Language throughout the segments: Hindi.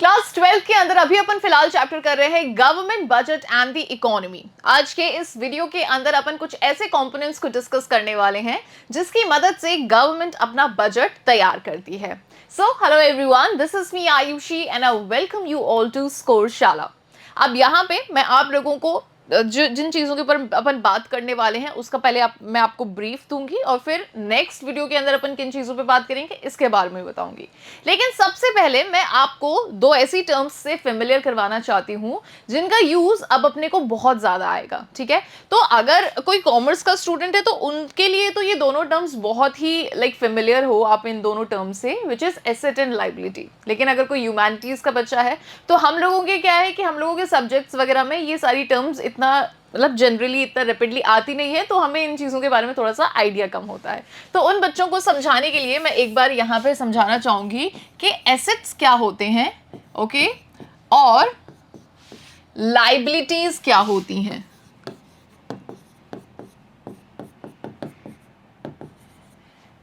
क्लास 12 के अंदर अभी अपन फिलहाल चैप्टर कर रहे हैं government budget and the economy. आज के इस वीडियो के अंदर अपन कुछ ऐसे कंपोनेंट्स को डिस्कस करने वाले हैं जिसकी मदद से गवर्नमेंट अपना बजट तैयार करती है। So hello everyone, this is me Ayushi and I welcome you all to score Shala. अब यहाँ पे मैं आप लोगों को जिन चीज़ों के ऊपर अपन बात करने वाले हैं उसका पहले मैं आपको ब्रीफ दूंगी और फिर नेक्स्ट वीडियो के अंदर अपन किन चीज़ों पे बात करेंगे इसके बारे में बताऊंगी। लेकिन सबसे पहले मैं आपको दो ऐसी टर्म्स से फेमिलियर करवाना चाहती हूँ जिनका यूज़ अब अपने को बहुत ज़्यादा आएगा। ठीक है, तो अगर कोई कॉमर्स का स्टूडेंट है तो उनके लिए तो ये दोनों टर्म्स बहुत ही फेमिलियर हो आप इन दोनों टर्म्स से, which is asset and liability. लेकिन अगर कोई ह्यूमैनिटीज़ का बच्चा है तो हम लोगों के क्या है कि हम लोगों के सब्जेक्ट्स वगैरह में ये सारी टर्म्स इतना जनरली इतना रैपिडली आती नहीं है, तो हमें इन चीज़ों के बारे में थोड़ा सा आइडिया कम होता है। तो उन बच्चों को समझाने के लिए मैं एक बार यहाँ पे समझाना चाहूँगी कि एसेट्स क्या होते हैं, ओके, और लाइबिलिटीज़ क्या होती हैं।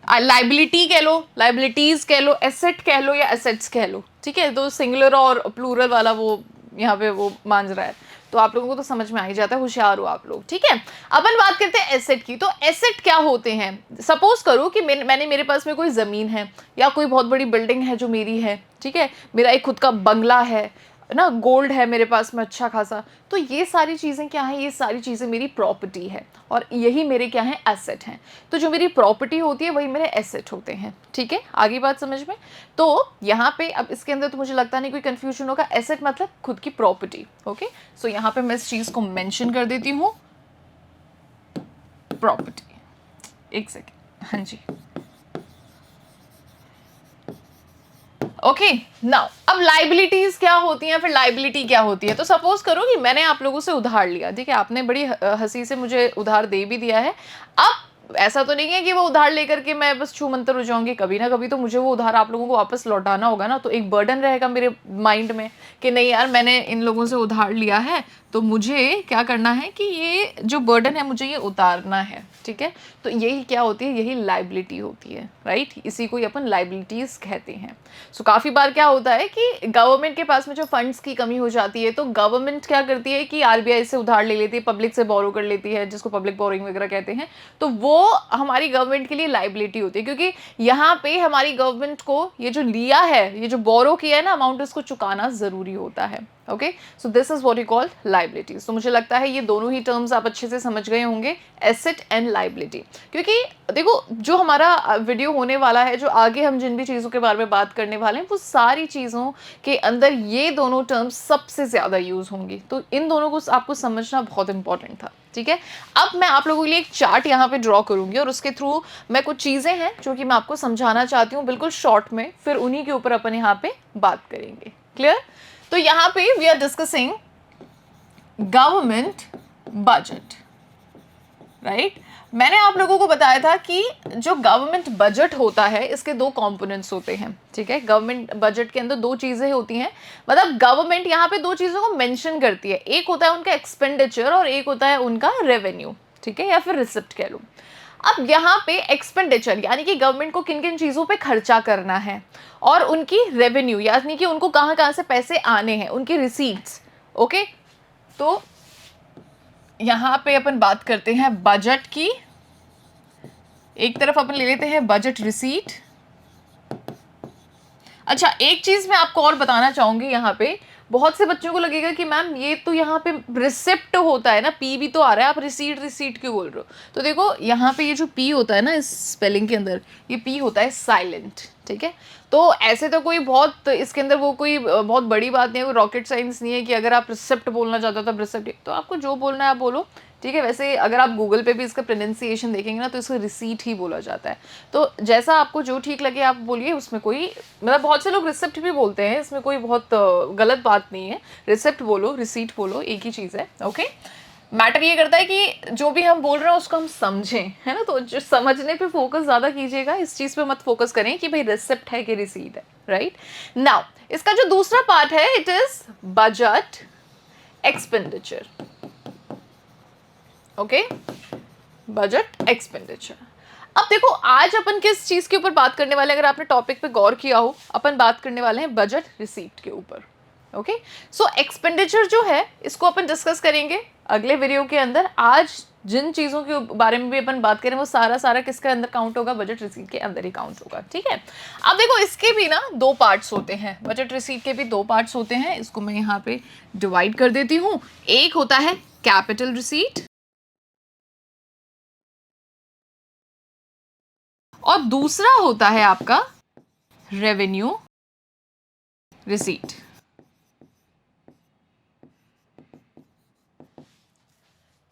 लाइबिलिटी कह लो, लाइबिलिटीज कह लो, एसेट कह लो या एसेट्स कह लो। ठीक है, तो सिंगुलर और प्लूरल वाला वो यहाँ पे वो मान रहा है, तो आप लोगों को तो समझ में आ ही जाता है, होशियार हो आप लोग। ठीक है, अपन बात करते हैं एसेट की। तो एसेट क्या होते हैं? सपोज करो कि मेरे पास में कोई ज़मीन है या कोई बहुत बड़ी बिल्डिंग है जो मेरी है। ठीक है, मेरा एक खुद का बंगला है ना, गोल्ड है मेरे पास में अच्छा खासा। तो ये सारी चीज़ें क्या हैं? ये सारी चीज़ें मेरी प्रॉपर्टी है और यही मेरे क्या हैं? एसेट हैं। तो जो मेरी प्रॉपर्टी होती है वही मेरे एसेट होते हैं। ठीक है, आगे बात समझ में? तो यहाँ पे अब इसके अंदर तो मुझे लगता नहीं कोई कंफ्यूजन होगा। एसेट मतलब खुद की प्रॉपर्टी। ओके, सो यहाँ पे मैं इस चीज़ को मेंशन कर देती हूँ, प्रॉपर्टी। एक सेकेंड, हाँ जी, ओके। नाउ अब लाइबिलिटीज क्या होती हैं, फिर लाइबिलिटी क्या होती है। तो सपोज करो कि मैंने आप लोगों से उधार लिया। ठीक है, आपने बड़ी हंसी से मुझे उधार दे भी दिया है। अब ऐसा तो नहीं है कि वो उधार लेकर के मैं बस छू मंतर हो जाऊंगी। कभी ना कभी तो मुझे वो उधार आप लोगों को वापस लौटाना होगा ना। तो एक बर्डन रहेगा मेरे माइंड में कि नहीं यार, मैंने इन लोगों से उधार लिया है तो मुझे क्या करना है कि ये जो बर्डन है मुझे ये उतारना है। ठीक है, तो यही क्या होती है? यही लाइबिलिटी होती है, राइट। इसी को ही अपन लाइबिलिटीज कहते हैं। सो काफ़ी बार क्या होता है कि गवर्नमेंट के पास में जो फंड्स की कमी हो जाती है तो गवर्नमेंट क्या करती है कि आरबीआई से उधार ले लेती है, पब्लिक से बोरो कर लेती है, जिसको पब्लिक बोरिंग वगैरह कहते हैं। तो वो हमारी गवर्नमेंट के लिए लाइबिलिटी होती है, क्योंकि यहाँ पे हमारी गवर्नमेंट को ये जो लिया है, ये जो बोरो किया है ना अमाउंट, इसको चुकाना ज़रूरी होता है। Okay, so this is what you call liabilities. तो मुझे लगता है ये दोनों ही टर्म्स आप अच्छे से समझ गए होंगे, एसेट एंड लाइबिलिटी। क्योंकि देखो, जो हमारा वीडियो होने वाला है, जो आगे हम जिन भी चीज़ों के बारे में बात करने वाले हैं, वो सारी चीज़ों के अंदर ये दोनों टर्म्स सबसे ज़्यादा यूज़ होंगी। तो इन दोनों को आपको समझना बहुत इंपॉर्टेंट था। ठीक है, अब मैं आप लोगों के लिए एक चार्ट यहाँ पे ड्रॉ करूँगी और उसके थ्रू मैं कुछ चीज़ें हैं जो कि मैं आपको समझाना चाहती हूँ बिल्कुल शॉर्ट में, फिर उन्हीं के ऊपर अपन यहाँ पे बात करेंगे। क्लियर? तो यहाँ पे we are discussing government budget, right. मैंने आप लोगों को बताया था कि जो गवर्नमेंट बजट होता है इसके दो कंपोनेंट्स होते हैं। ठीक है, गवर्नमेंट बजट के अंदर दो चीजें होती हैं, मतलब गवर्नमेंट यहाँ पे दो चीजों को मेंशन करती है। एक होता है उनका एक्सपेंडिचर और एक होता है उनका रेवेन्यू। ठीक है, या फिर रिसिप्ट कह लो। अब यहाँ पे एक्सपेंडिचर यानी कि गवर्नमेंट को किन किन चीज़ों पे खर्चा करना है, और उनकी रेवेन्यू यानी कि उनको कहाँ कहाँ से पैसे आने हैं, उनकी रिसीट्स। ओके, तो यहाँ पे अपन बात करते हैं बजट की। एक तरफ अपन ले लेते हैं बजट रिसीट। अच्छा, एक चीज़ मैं आपको और बताना चाहूँगी। यहाँ पे बहुत से बच्चों को लगेगा कि मैम ये तो यहाँ पे रिसिप्ट होता है ना, पी भी तो आ रहा है, आप रिसीट रिसीट क्यों बोल रहे हो? तो देखो, यहाँ पे ये जो पी होता है ना इस स्पेलिंग के अंदर, ये पी होता है साइलेंट। ठीक है, तो ऐसे तो कोई बहुत इसके अंदर वो कोई बहुत बड़ी बात नहीं है, कोई रॉकेट साइंस नहीं है कि अगर आप रिसिप्ट बोलना चाहते हो तो रिसिप्ट, तो आपको जो बोलना है आप बोलो। ठीक है, वैसे अगर आप गूगल पे भी इसका प्रोनाउंसिएशन देखेंगे ना तो इसको रिसीट ही बोला जाता है। तो जैसा आपको जो ठीक लगे आप बोलिए, उसमें कोई मतलब बहुत से लोग रिसिप्ट भी बोलते हैं, इसमें कोई बहुत गलत बात नहीं है। रिसिप्ट बोलो, रिसीट बोलो, एक ही चीज़ है। ओके, मैटर ये करता है कि जो भी हम बोल रहे हैं उसको हम समझें, है ना। तो जो समझने पे फोकस ज़्यादा कीजिएगा, इस चीज़ पे मत फोकस करें कि भाई रिसिप्ट है कि रिसीट है, राइट। नाउ इसका जो दूसरा पार्ट है, it is budget expenditure. Okay, budget expenditure. अब देखो आज अपन किस चीज के ऊपर बात करने वाले हैं, अगर आपने टॉपिक पे गौर किया हो, अपन बात करने वाले हैं बजट रिसीट के ऊपर। ओके, सो एक्सपेंडिचर जो है इसको अपन डिस्कस करेंगे अगले वीडियो के अंदर। आज जिन चीजों के बारे में भी अपन बात करें वो सारा सारा किसके अंदर काउंट होगा, बजट रिसीट के अंदर ही काउंट होगा। ठीक है, अब देखो इसके भी ना दो पार्ट्स होते हैं, बजट रिसीट के भी दो पार्ट्स होते हैं। इसको मैं यहाँ पे डिवाइड कर देती हूँ। एक होता है कैपिटल रिसीट और दूसरा होता है आपका रेवेन्यू रिसीट।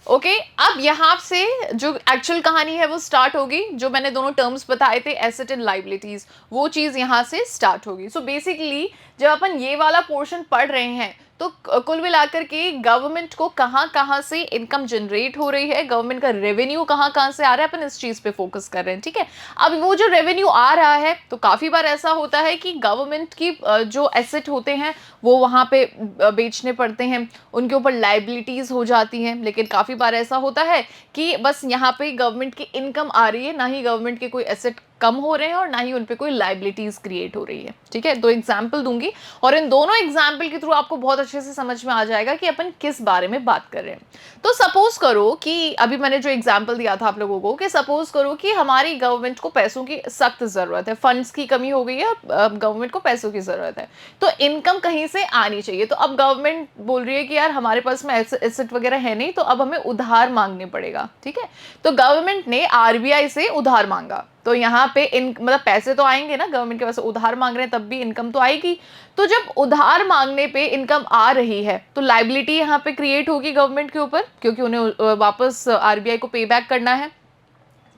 ओके, अब यहां से जो एक्चुअल कहानी है वो स्टार्ट होगी। जो मैंने दोनों टर्म्स बताए थे, एसेट एंड लाइबिलिटीज, वो चीज यहां से स्टार्ट होगी। सो बेसिकली जब अपन ये वाला पोर्शन पढ़ रहे हैं तो कुल मिलाकर के गवर्नमेंट को कहाँ कहाँ से इनकम जनरेट हो रही है, गवर्नमेंट का रेवेन्यू कहाँ कहाँ से आ रहा है, अपन इस चीज पे फोकस कर रहे हैं। ठीक है, अब वो जो रेवेन्यू आ रहा है तो काफी बार ऐसा होता है कि गवर्नमेंट की जो एसेट होते हैं वो वहां पे बेचने पड़ते हैं, उनके ऊपर लाइबिलिटीज हो जाती हैं। लेकिन काफी बार ऐसा होता है कि बस यहाँ पे गवर्नमेंट की इनकम आ रही है, ना ही गवर्नमेंट के कोई एसेट कम हो रहे हैं और ना ही उन पे कोई लाइबिलिटीज क्रिएट हो रही है। ठीक है, दो एग्जाम्पल दूंगी और इन दोनों एग्जाम्पल के थ्रू आपको बहुत अच्छे से समझ में आ जाएगा कि अपन किस बारे में बात कर रहे हैं। तो सपोज करो कि अभी मैंने जो एग्जाम्पल दिया था आप लोगों को, कि सपोज करो कि हमारी गवर्नमेंट को पैसों की सख्त जरूरत है, फंड्स की कमी हो गई है, गवर्नमेंट को पैसों की जरूरत है, तो इनकम कहीं से आनी चाहिए। तो अब गवर्नमेंट बोल रही है कि यार हमारे पास में एसेट वगैरह है नहीं, तो अब हमें उधार मांगने पड़ेगा। ठीक है, तो गवर्नमेंट ने आरबीआई से उधार मांगा, तो यहाँ पे मतलब पैसे तो आएंगे ना, गवर्नमेंट के पास उधार मांग रहे हैं तब भी इनकम तो आएगी। तो जब उधार मांगने पे इनकम आ रही है तो लाइबिलिटी यहाँ पे क्रिएट होगी गवर्नमेंट के ऊपर, क्योंकि उन्हें वापस आरबीआई को पे बैक करना है।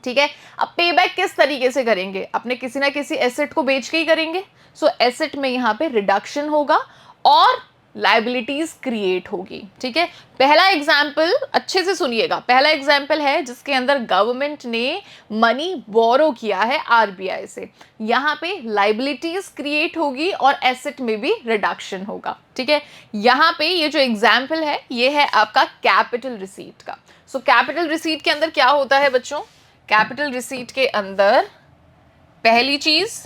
ठीक है, अब पे बैक किस तरीके से करेंगे, अपने किसी ना किसी एसेट को बेच के ही करेंगे। सो एसेट में यहाँ पे रिडक्शन होगा और लाइबिलिटीज क्रिएट होगी। ठीक है, पहला एग्जाम्पल अच्छे से सुनिएगा, पहला एग्जाम्पल है जिसके अंदर गवर्नमेंट ने मनी बोरो किया है आरबीआई से, यहाँ पे लाइबिलिटीज क्रिएट होगी और एसेट में भी रिडक्शन होगा। ठीक है, यहाँ पे ये जो एग्जाम्पल है ये है आपका कैपिटल रिसीट का। सो कैपिटल रिसीट के अंदर क्या होता है बच्चों, कैपिटल रिसीट के अंदर पहली चीज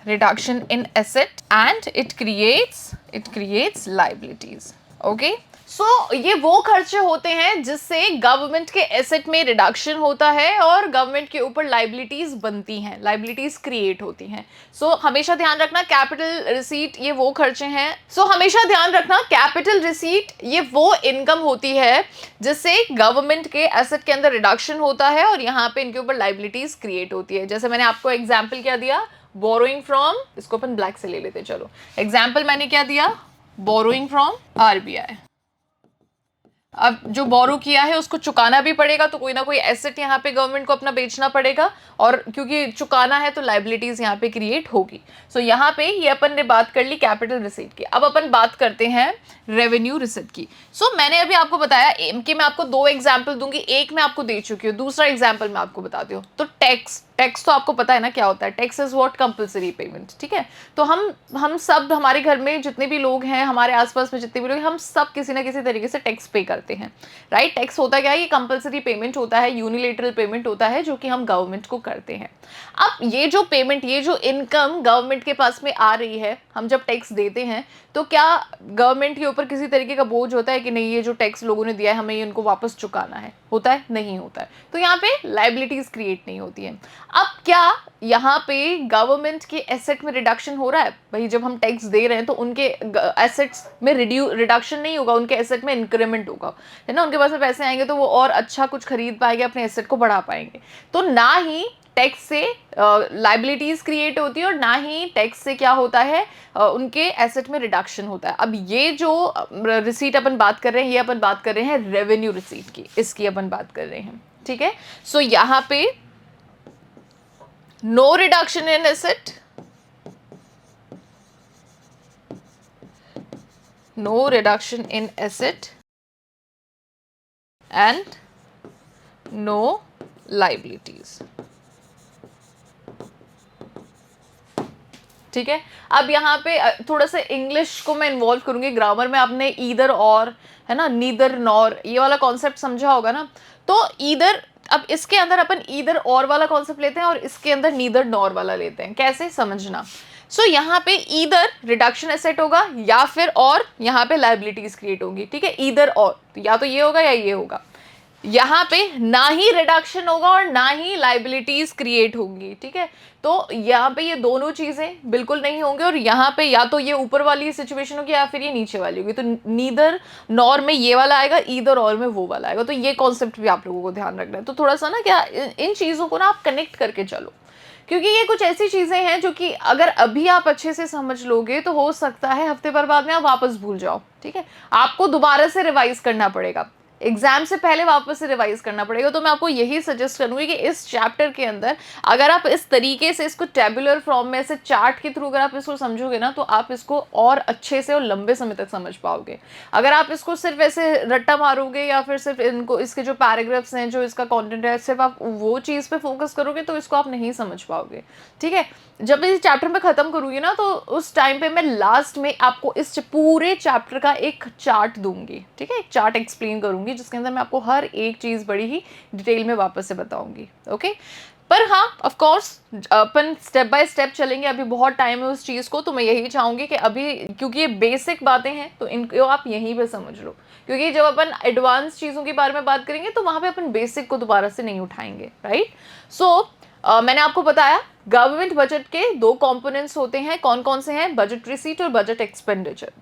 reduction in asset and it creates liabilities. Okay, so ये वो खर्चे होते हैं जिससे गवर्नमेंट के एसेट में रिडक्शन होता है और गवर्नमेंट के ऊपर लाइबिलिटीज बनती हैं, लाइबिलिटीज क्रिएट होती हैं। सो हमेशा ध्यान रखना कैपिटल रिसीट ये वो खर्चे हैं, हमेशा ध्यान रखना कैपिटल रिसीट ये वो इनकम होती है जिससे गवर्नमेंट के एसेट के अंदर रिडक्शन होता है और यहाँ पे इनके ऊपर लाइबिलिटीज क्रिएट होती है। जैसे मैंने आपको एग्जाम्पल क्या दिया, बोरोइंग फ्रॉम, इसको अपन ब्लैक से ले लेते, चलो एग्जाम्पल मैंने क्या दिया, बोरोइंग फ्रॉम आरबीआई। अब जो बोरो किया है उसको चुकाना भी पड़ेगा, तो कोई ना कोई एसेट यहाँ पे गवर्नमेंट को अपना बेचना पड़ेगा और क्योंकि चुकाना है तो लाइबिलिटीज यहाँ पे क्रिएट होगी। सो यहाँ पे ये अपन ने बात कर ली कैपिटल रिसीट की। अब अपन बात करते हैं रेवेन्यू रिसीट की। मैंने अभी आपको बताया कि मैं आपको दो एग्जाम्पल दूंगी, एक मैं आपको दे चुकी हूँ, दूसरा एग्जाम्पल मैं आपको बताती हूँ। तो टैक्स तो आपको पता है ना क्या होता है, tax is what, compulsory payment. ठीक है, तो हम सब, हमारे घर में जितने भी लोग हैं, हमारे आसपास में जितने भी लोग हैं, हम सब किसी ना किसी तरीके से टैक्स पे करते हैं। राइट, टैक्स होता क्या है, ये कंपलसरी पेमेंट होता है, यूनिलेटरल पेमेंट होता है जो कि हम गवर्नमेंट को करते हैं। अब ये जो पेमेंट, ये जो इनकम गवर्नमेंट के पास में आ रही है, हम जब टैक्स देते हैं तो क्या गवर्नमेंट के ऊपर किसी तरीके का बोझ होता है कि नहीं ये जो टैक्स लोगों ने दिया है हमें इनको वापस चुकाना है, होता है, नहीं होता है। तो यहाँ पे लाइबिलिटीज क्रिएट नहीं होती है। अब क्या यहाँ पे गवर्नमेंट के एसेट में रिडक्शन हो रहा है, भाई जब हम टैक्स दे रहे हैं तो उनके एसेट्स में रिडक्शन नहीं होगा, उनके एसेट में इंक्रीमेंट होगा, है ना, उनके पास में पैसे आएंगे तो वो और अच्छा कुछ खरीद पाएंगे, अपने एसेट को बढ़ा पाएंगे। तो ना ही टैक्स से लाइबिलिटीज क्रिएट होती है और ना ही टैक्स से क्या होता है, उनके एसेट में रिडक्शन होता है। अब ये जो रिसीट अपन बात कर रहे हैं, ये अपन बात कर रहे हैं रेवेन्यू रिसीट की, इसकी अपन बात कर रहे हैं। ठीक है, सो यहाँ पे no reduction in asset, no reduction in asset and no liabilities. ठीक है। अब यहाँ पे थोड़ा सा इंग्लिश को मैं इन्वॉल्व करूंगी ग्रामर में। आपने ईदर और, है ना, नीदर नॉर, ये वाला कॉन्सेप्ट समझा होगा ना। तो ईदर, अब इसके अंदर अपन ईदर और वाला कॉन्सेप्ट लेते हैं और इसके अंदर नीदर नॉर वाला लेते हैं। कैसे समझना? सो यहाँ पे ईदर रिडक्शन एसेट होगा या फिर और यहाँ पे लाइबिलिटीज क्रिएट होंगी, ठीक है। ईदर और, या तो ये होगा या ये होगा। यहाँ पे ना ही रिडक्शन होगा और ना ही लाइबिलिटीज क्रिएट होंगी, ठीक है। तो यहाँ पे ये दोनों चीजें बिल्कुल नहीं होंगे और यहाँ पे या तो ये ऊपर वाली सिचुएशन होगी या फिर ये नीचे वाली होगी। तो नीदर नॉर में ये वाला आएगा, ईदर और में वो वाला आएगा। तो ये कॉन्सेप्ट भी आप लोगों को ध्यान रखना है। तो थोड़ा सा ना क्या इन चीजों को ना आप कनेक्ट करके चलो, क्योंकि ये कुछ ऐसी चीजें हैं जो कि अगर अभी आप अच्छे से समझ लोगे तो हो सकता है हफ्ते भर बाद में आप वापस भूल जाओ, ठीक है। आपको दोबारा से रिवाइज करना पड़ेगा, एग्जाम से पहले वापस से रिवाइज करना पड़ेगा। तो मैं आपको यही सजेस्ट करूंगी कि इस चैप्टर के अंदर अगर आप इस तरीके से इसको टेबुलर फॉर्म में, ऐसे चार्ट के थ्रू अगर आप इसको समझोगे ना, तो आप इसको और अच्छे से और लंबे समय तक समझ पाओगे। अगर आप इसको सिर्फ ऐसे रट्टा मारोगे या फिर सिर्फ इनको, इसके जो पैराग्राफ्स हैं, जो इसका कंटेंट है, सिर्फ आप वो चीज़ पे फोकस करोगे तो इसको आप नहीं समझ पाओगे, ठीक है। जब इस चैप्टर में खत्म करूंगी ना, तो उस टाइम पे मैं लास्ट में आपको इस पूरे चैप्टर का एक चार्ट दूंगी, ठीक है। एक चार्ट एक्सप्लेन करूंगी जिसके अंदर मैं आपको हर एक चीज़ बड़ी ही डिटेल में वापस से बताऊंगी, ओके। पर हाँ, of course upon step by step चलेंगे, अभी बहुत टाइम है उस चीज़ को। तो मैं यही चाहूँगी कि अभी, क्योंकि ये बेसिक बातें हैं, तो इनको आप यहीं पे समझ लो, क्योंकि जब अपन एडवांस चीज़ों के बारे में बात करेंगे तो वहाँ पे अपन बेसिक को दोबारा से नहीं उठाएंगे, राइट। सो मैंने आपको बताया गवर्नमेंट बजट के दो कंपोनेंट्स होते हैं। कौन कौन से हैं? बजट रिसीट और बजट एक्सपेंडिचर।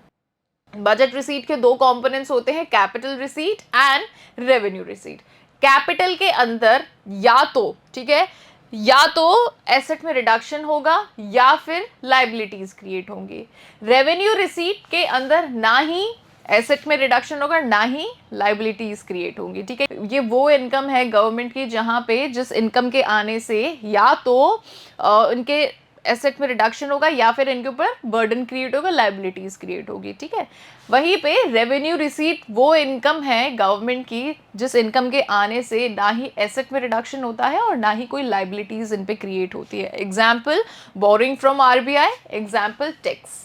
बजट रिसीट के दो कंपोनेंट्स होते हैं, capital receipt and revenue receipt. Capital के अंदर या तो, ठीक है, या तो एसेट में रिडक्शन होगा या फिर लाइबिलिटीज क्रिएट होंगी। रेवेन्यू रिसीट के अंदर ना ही एसेट में रिडक्शन होगा ना ही लाइबिलिटीज क्रिएट होंगी, ठीक है। ये वो इनकम है गवर्नमेंट की जहां पे जिस इनकम के आने से या तो इनके एसेट में रिडक्शन होगा या फिर इनके ऊपर बर्डन क्रिएट होगा, लाइबिलिटीज क्रिएट होगी, ठीक है। वहीं पे रेवेन्यू रिसीट वो इनकम है गवर्नमेंट की जिस इनकम के आने से ना ही एसेट में रिडक्शन होता है और ना ही कोई लाइबिलिटीज इन पे क्रिएट होती है। Example boring from RBI, example tax.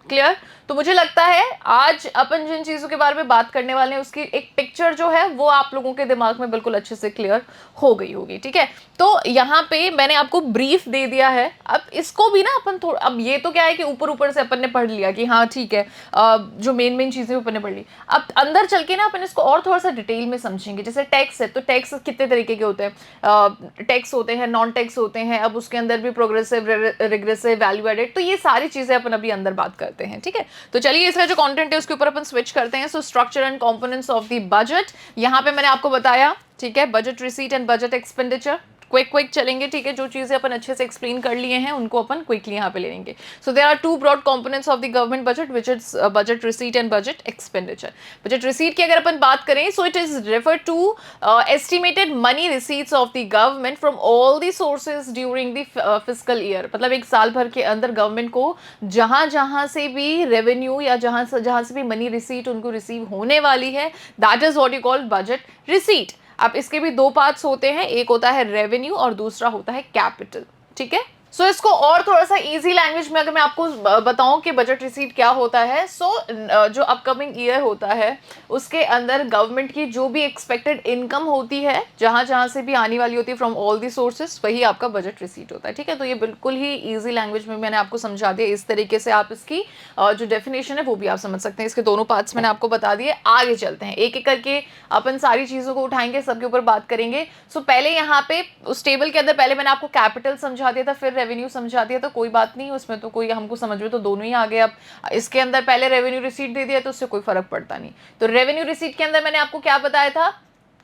Clear? तो मुझे लगता है आज अपन जिन चीज़ों के बारे में बात करने वाले हैं उसकी एक पिक्चर जो है वो आप लोगों के दिमाग में बिल्कुल अच्छे से क्लियर हो गई होगी, ठीक है। तो यहाँ पे मैंने आपको ब्रीफ दे दिया है। अब इसको भी ना अपन थोड़ा, अब ये तो क्या है कि ऊपर ऊपर से अपन ने पढ़ लिया कि हाँ ठीक है, जो मेन चीज़ें अपन ने पढ़ ली। अब अंदर चल के ना अपन इसको और थोड़ा सा डिटेल में समझेंगे। जैसे टैक्स है, तो टैक्स कितने तरीके के होते हैं? टैक्स होते हैं, नॉन टैक्स होते हैं, अब उसके अंदर भी प्रोग्रेसिव, रिग्रेसिव, वैल्यू एडेड, तो ये सारी चीज़ें अपन अभी अंदर बात करते हैं, ठीक है। तो चलिए इसका जो कंटेंट है उसके ऊपर अपन स्विच करते हैं। So structure and components of the budget, यहाँ पे मैंने आपको बताया, ठीक है, budget receipt and budget expenditure. Quick चलेंगे, ठीक है। जो चीजें अपन अच्छे से एक्सप्लेन कर लिए हैं उनको अपन क्विकली यहाँ पे ले लेंगे। So there are two broad components of the government budget which is budget receipt and budget expenditure. Budget receipt की अगर अपन बात करें, so it is refer to estimated money receipts of the government from all the sources during the fiscal year. मतलब एक साल भर के अंदर गवर्नमेंट को जहां से भी रेवेन्यू या जहां से भी मनी रिसीट उनको रिसीव होने वाली है, that is what you call budget receipt. अब इसके भी दो पार्ट्स होते हैं, एक होता है रेवेन्यू और दूसरा होता है कैपिटल, ठीक है। सो इसको और थोड़ा सा इजी लैंग्वेज में अगर मैं आपको बताऊं कि बजट रिसीट क्या होता है, जो अपकमिंग ईयर होता है उसके अंदर गवर्नमेंट की जो भी एक्सपेक्टेड इनकम होती है जहां से भी आने वाली होती है फ्रॉम ऑल दी सोर्सेज, वही आपका बजट रिसीट होता है, ठीक है। तो ये बिल्कुल ही इजी लैंग्वेज में मैंने आपको समझा दिया। इस तरीके से आप इसकी जो डेफिनेशन है वो भी आप समझ सकते हैं। इसके दोनों पार्ट्स मैंने आपको बता दिए। आगे चलते हैं, एक एक करके अपन सारी चीज़ों को उठाएंगे, सबके ऊपर बात करेंगे। सो पहले यहाँ पे उस टेबल के अंदर पहले मैंने आपको कैपिटल समझा दिया था, फिर रेवेन्यू समझा दिया, तो कोई बात नहीं, उसमें तो कोई हमको समझ में तो दोनों ही आ गए। अब इसके अंदर पहले रेवेन्यू रिसीट दे दिया तो उससे कोई फर्क पड़ता नहीं। तो रेवेन्यू रिसीट के अंदर मैंने आपको क्या बताया था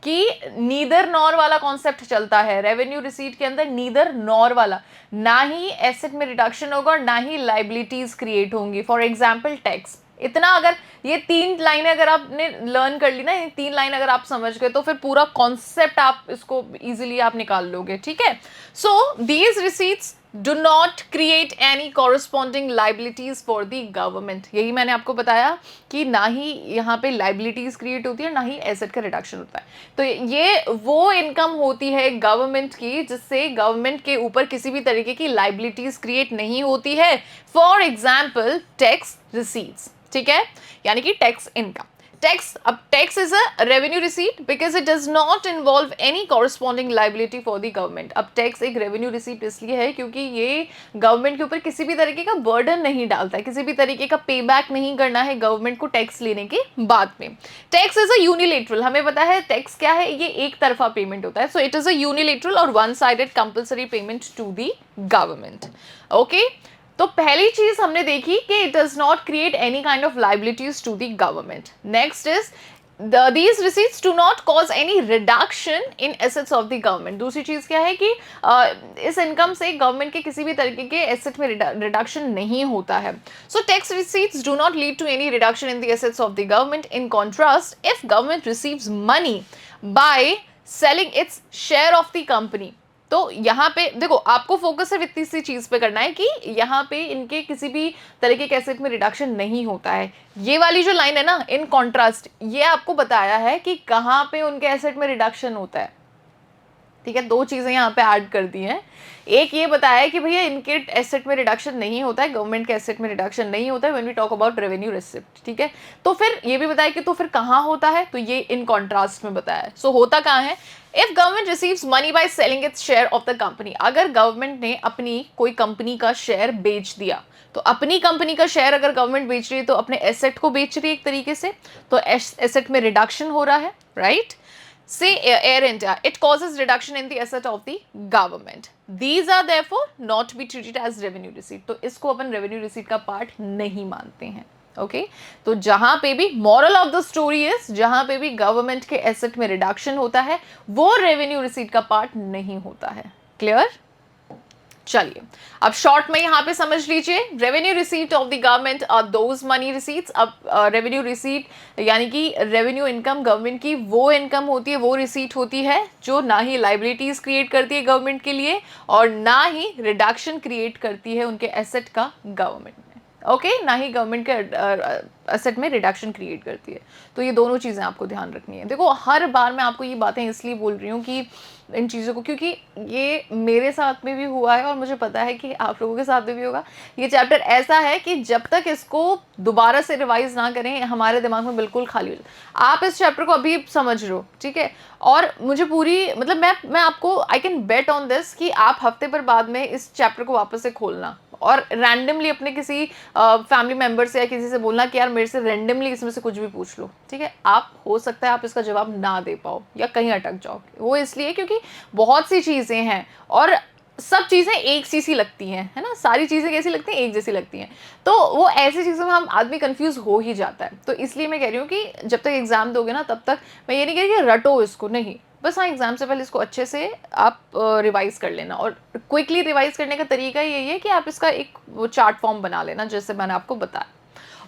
कि नीदर नॉर वाला कॉन्सेप्ट चलता है। रेवेन्यू रिसीट के अंदर नीदर नॉर वाला, ना ही एसेट में रिडक्शन होगा और ना ही लाइबिलिटीज क्रिएट होंगी। फॉर एग्जाम्पल टैक्स, इतना अगर ये तीन लाइनें अगर आपने लर्न कर ली ना, ये तीन लाइन अगर आप समझ गए तो फिर पूरा कॉन्सेप्ट आप इसको इजीली आप निकाल लोगे, ठीक है। So these receipts do not create any corresponding liabilities for the government. यही मैंने आपको बताया कि ना ही यहाँ पे लाइबिलिटीज क्रिएट होती है ना ही एसेट का रिडक्शन होता है। तो ये वो इनकम होती है गवर्नमेंट की जिससे गवर्नमेंट के ऊपर किसी भी तरीके की लाइबिलिटीज क्रिएट नहीं होती है। फॉर एग्जाम्पल टैक्स रिसीट्स, ठीक है, यानी कि टैक्स इनकम। टैक्स, अब tax is a revenue receipt because it does not involve any corresponding liability for the government. अब टैक्स एक रेवेन्यू रिसीट इसलिए है क्योंकि ये गवर्नमेंट के ऊपर किसी भी तरीके का बर्डन नहीं डालता है, किसी भी तरीके का पे बैक नहीं करना है गवर्नमेंट को टैक्स लेने के बाद में। टैक्स इज अ यूनिलेटरल, हमें पता है टैक्स क्या है, ये एक तरफा पेमेंट होता है। So it is a unilateral और one sided compulsory payment to the government. Okay, तो पहली चीज हमने देखी कि it does not create any kind of liabilities to the government. Next is these receipts do not cause any reduction in assets of the government। दूसरी चीज क्या है कि इस इनकम से गवर्नमेंट के किसी भी तरीके के एसेट में रिडक्शन नहीं होता है। So tax receipts do not lead to any reduction in the assets of the government। in contrast, if government receives money by selling its share of the company, तो यहाँ पे देखो आपको फोकस सिर्फ इतनी सी चीज पे करना है कि यहाँ पे इनके किसी भी तरीके के एसेट में रिडक्शन नहीं होता है। ये वाली जो लाइन है ना, इन कॉन्ट्रास्ट, ये आपको बताया है कि कहाँ पे उनके एसेट में रिडक्शन होता है। ठीक है, दो चीजें यहाँ पे ऐड कर दी हैं। एक ये बताया है कि भैया इनके एसेट में रिडक्शन नहीं होता है, गवर्नमेंट के एसेट में रिडक्शन नहीं होता है when we talk about revenue receipt. ठीक है, तो फिर ये भी बताया कि तो फिर कहाँ होता है, तो ये इन कॉन्ट्रास्ट में बताया है। सो होता कहाँ है, if government receives money by selling its share of the company. अगर गवर्नमेंट ने अपनी कोई कंपनी का शेयर बेच दिया, तो अपनी कंपनी का शेयर अगर गवर्नमेंट बेच रही है तो अपने एसेट को बेच रही है एक तरीके से, तो एसेट में रिडक्शन हो रहा है, right. Say Air India, it causes reduction in the asset of the government. These are therefore not to be treated as revenue receipt। तो इसको अपन revenue receipt का पार्ट नहीं मानते हैं। ओके, तो जहां पे भी moral of the story is, जहां पे भी गवर्नमेंट के एसेट में रिडक्शन होता है वो रेवेन्यू रिसीट का पार्ट नहीं होता है। क्लियर? चलिए अब शॉर्ट में यहाँ पे समझ लीजिए, revenue receipt of the government are those money receipts. अब रेवेन्यू रिसीट यानी कि रेवेन्यू इनकम गवर्नमेंट की वो इनकम होती है, वो रिसीट होती है जो ना ही लाइबिलिटीज क्रिएट करती है गवर्नमेंट के लिए और ना ही रिडक्शन क्रिएट करती है उनके एसेट का गवर्नमेंट में। ओके, ना ही गवर्नमेंट के एसेट में रिडक्शन क्रिएट करती है। तो ये दोनों चीज़ें आपको ध्यान रखनी है। देखो हर बार मैं आपको ये बातें इसलिए बोल रही हूँ कि इन चीज़ों को, क्योंकि ये मेरे साथ में भी हुआ है और मुझे पता है कि आप लोगों के साथ में भी होगा। ये चैप्टर ऐसा है कि जब तक इसको दोबारा से रिवाइज ना करें हमारे दिमाग में बिल्कुल खाली हो जाए। आप इस चैप्टर को अभी समझ रहे हो, ठीक है, और मुझे पूरी मतलब मैं आपको I can bet on this कि आप हफ्ते भर बाद में इस चैप्टर को वापस से खोलना और रैंडमली अपने किसी फैमिली मेंबर से या किसी से बोलना कि यार मेरे से रैंडमली इसमें से कुछ भी पूछ लो। ठीक है, आप हो सकता है आप इसका जवाब ना दे पाओ या कहीं अटक जाओ। वो इसलिए क्योंकि बहुत सी चीज़ें हैं और सब चीज़ें एक सी लगती हैं, है ना, सारी चीज़ें कैसी लगती हैं, एक जैसी लगती हैं। तो वो ऐसी चीज़ों में हम आदमी कंफ्यूज हो ही जाता है। तो इसलिए मैं कह रही हूँ कि जब तक एग्जाम दोगे ना तब तक मैं ये नहीं कह रही कि रटो इसको, नहीं, बस हाँ एग्जाम से पहले इसको अच्छे से आप रिवाइज कर लेना। और क्विकली रिवाइज करने का तरीका यही है कि आप इसका एक वो चार्ट फॉर्म बना लेना जैसे मैंने आपको बताया।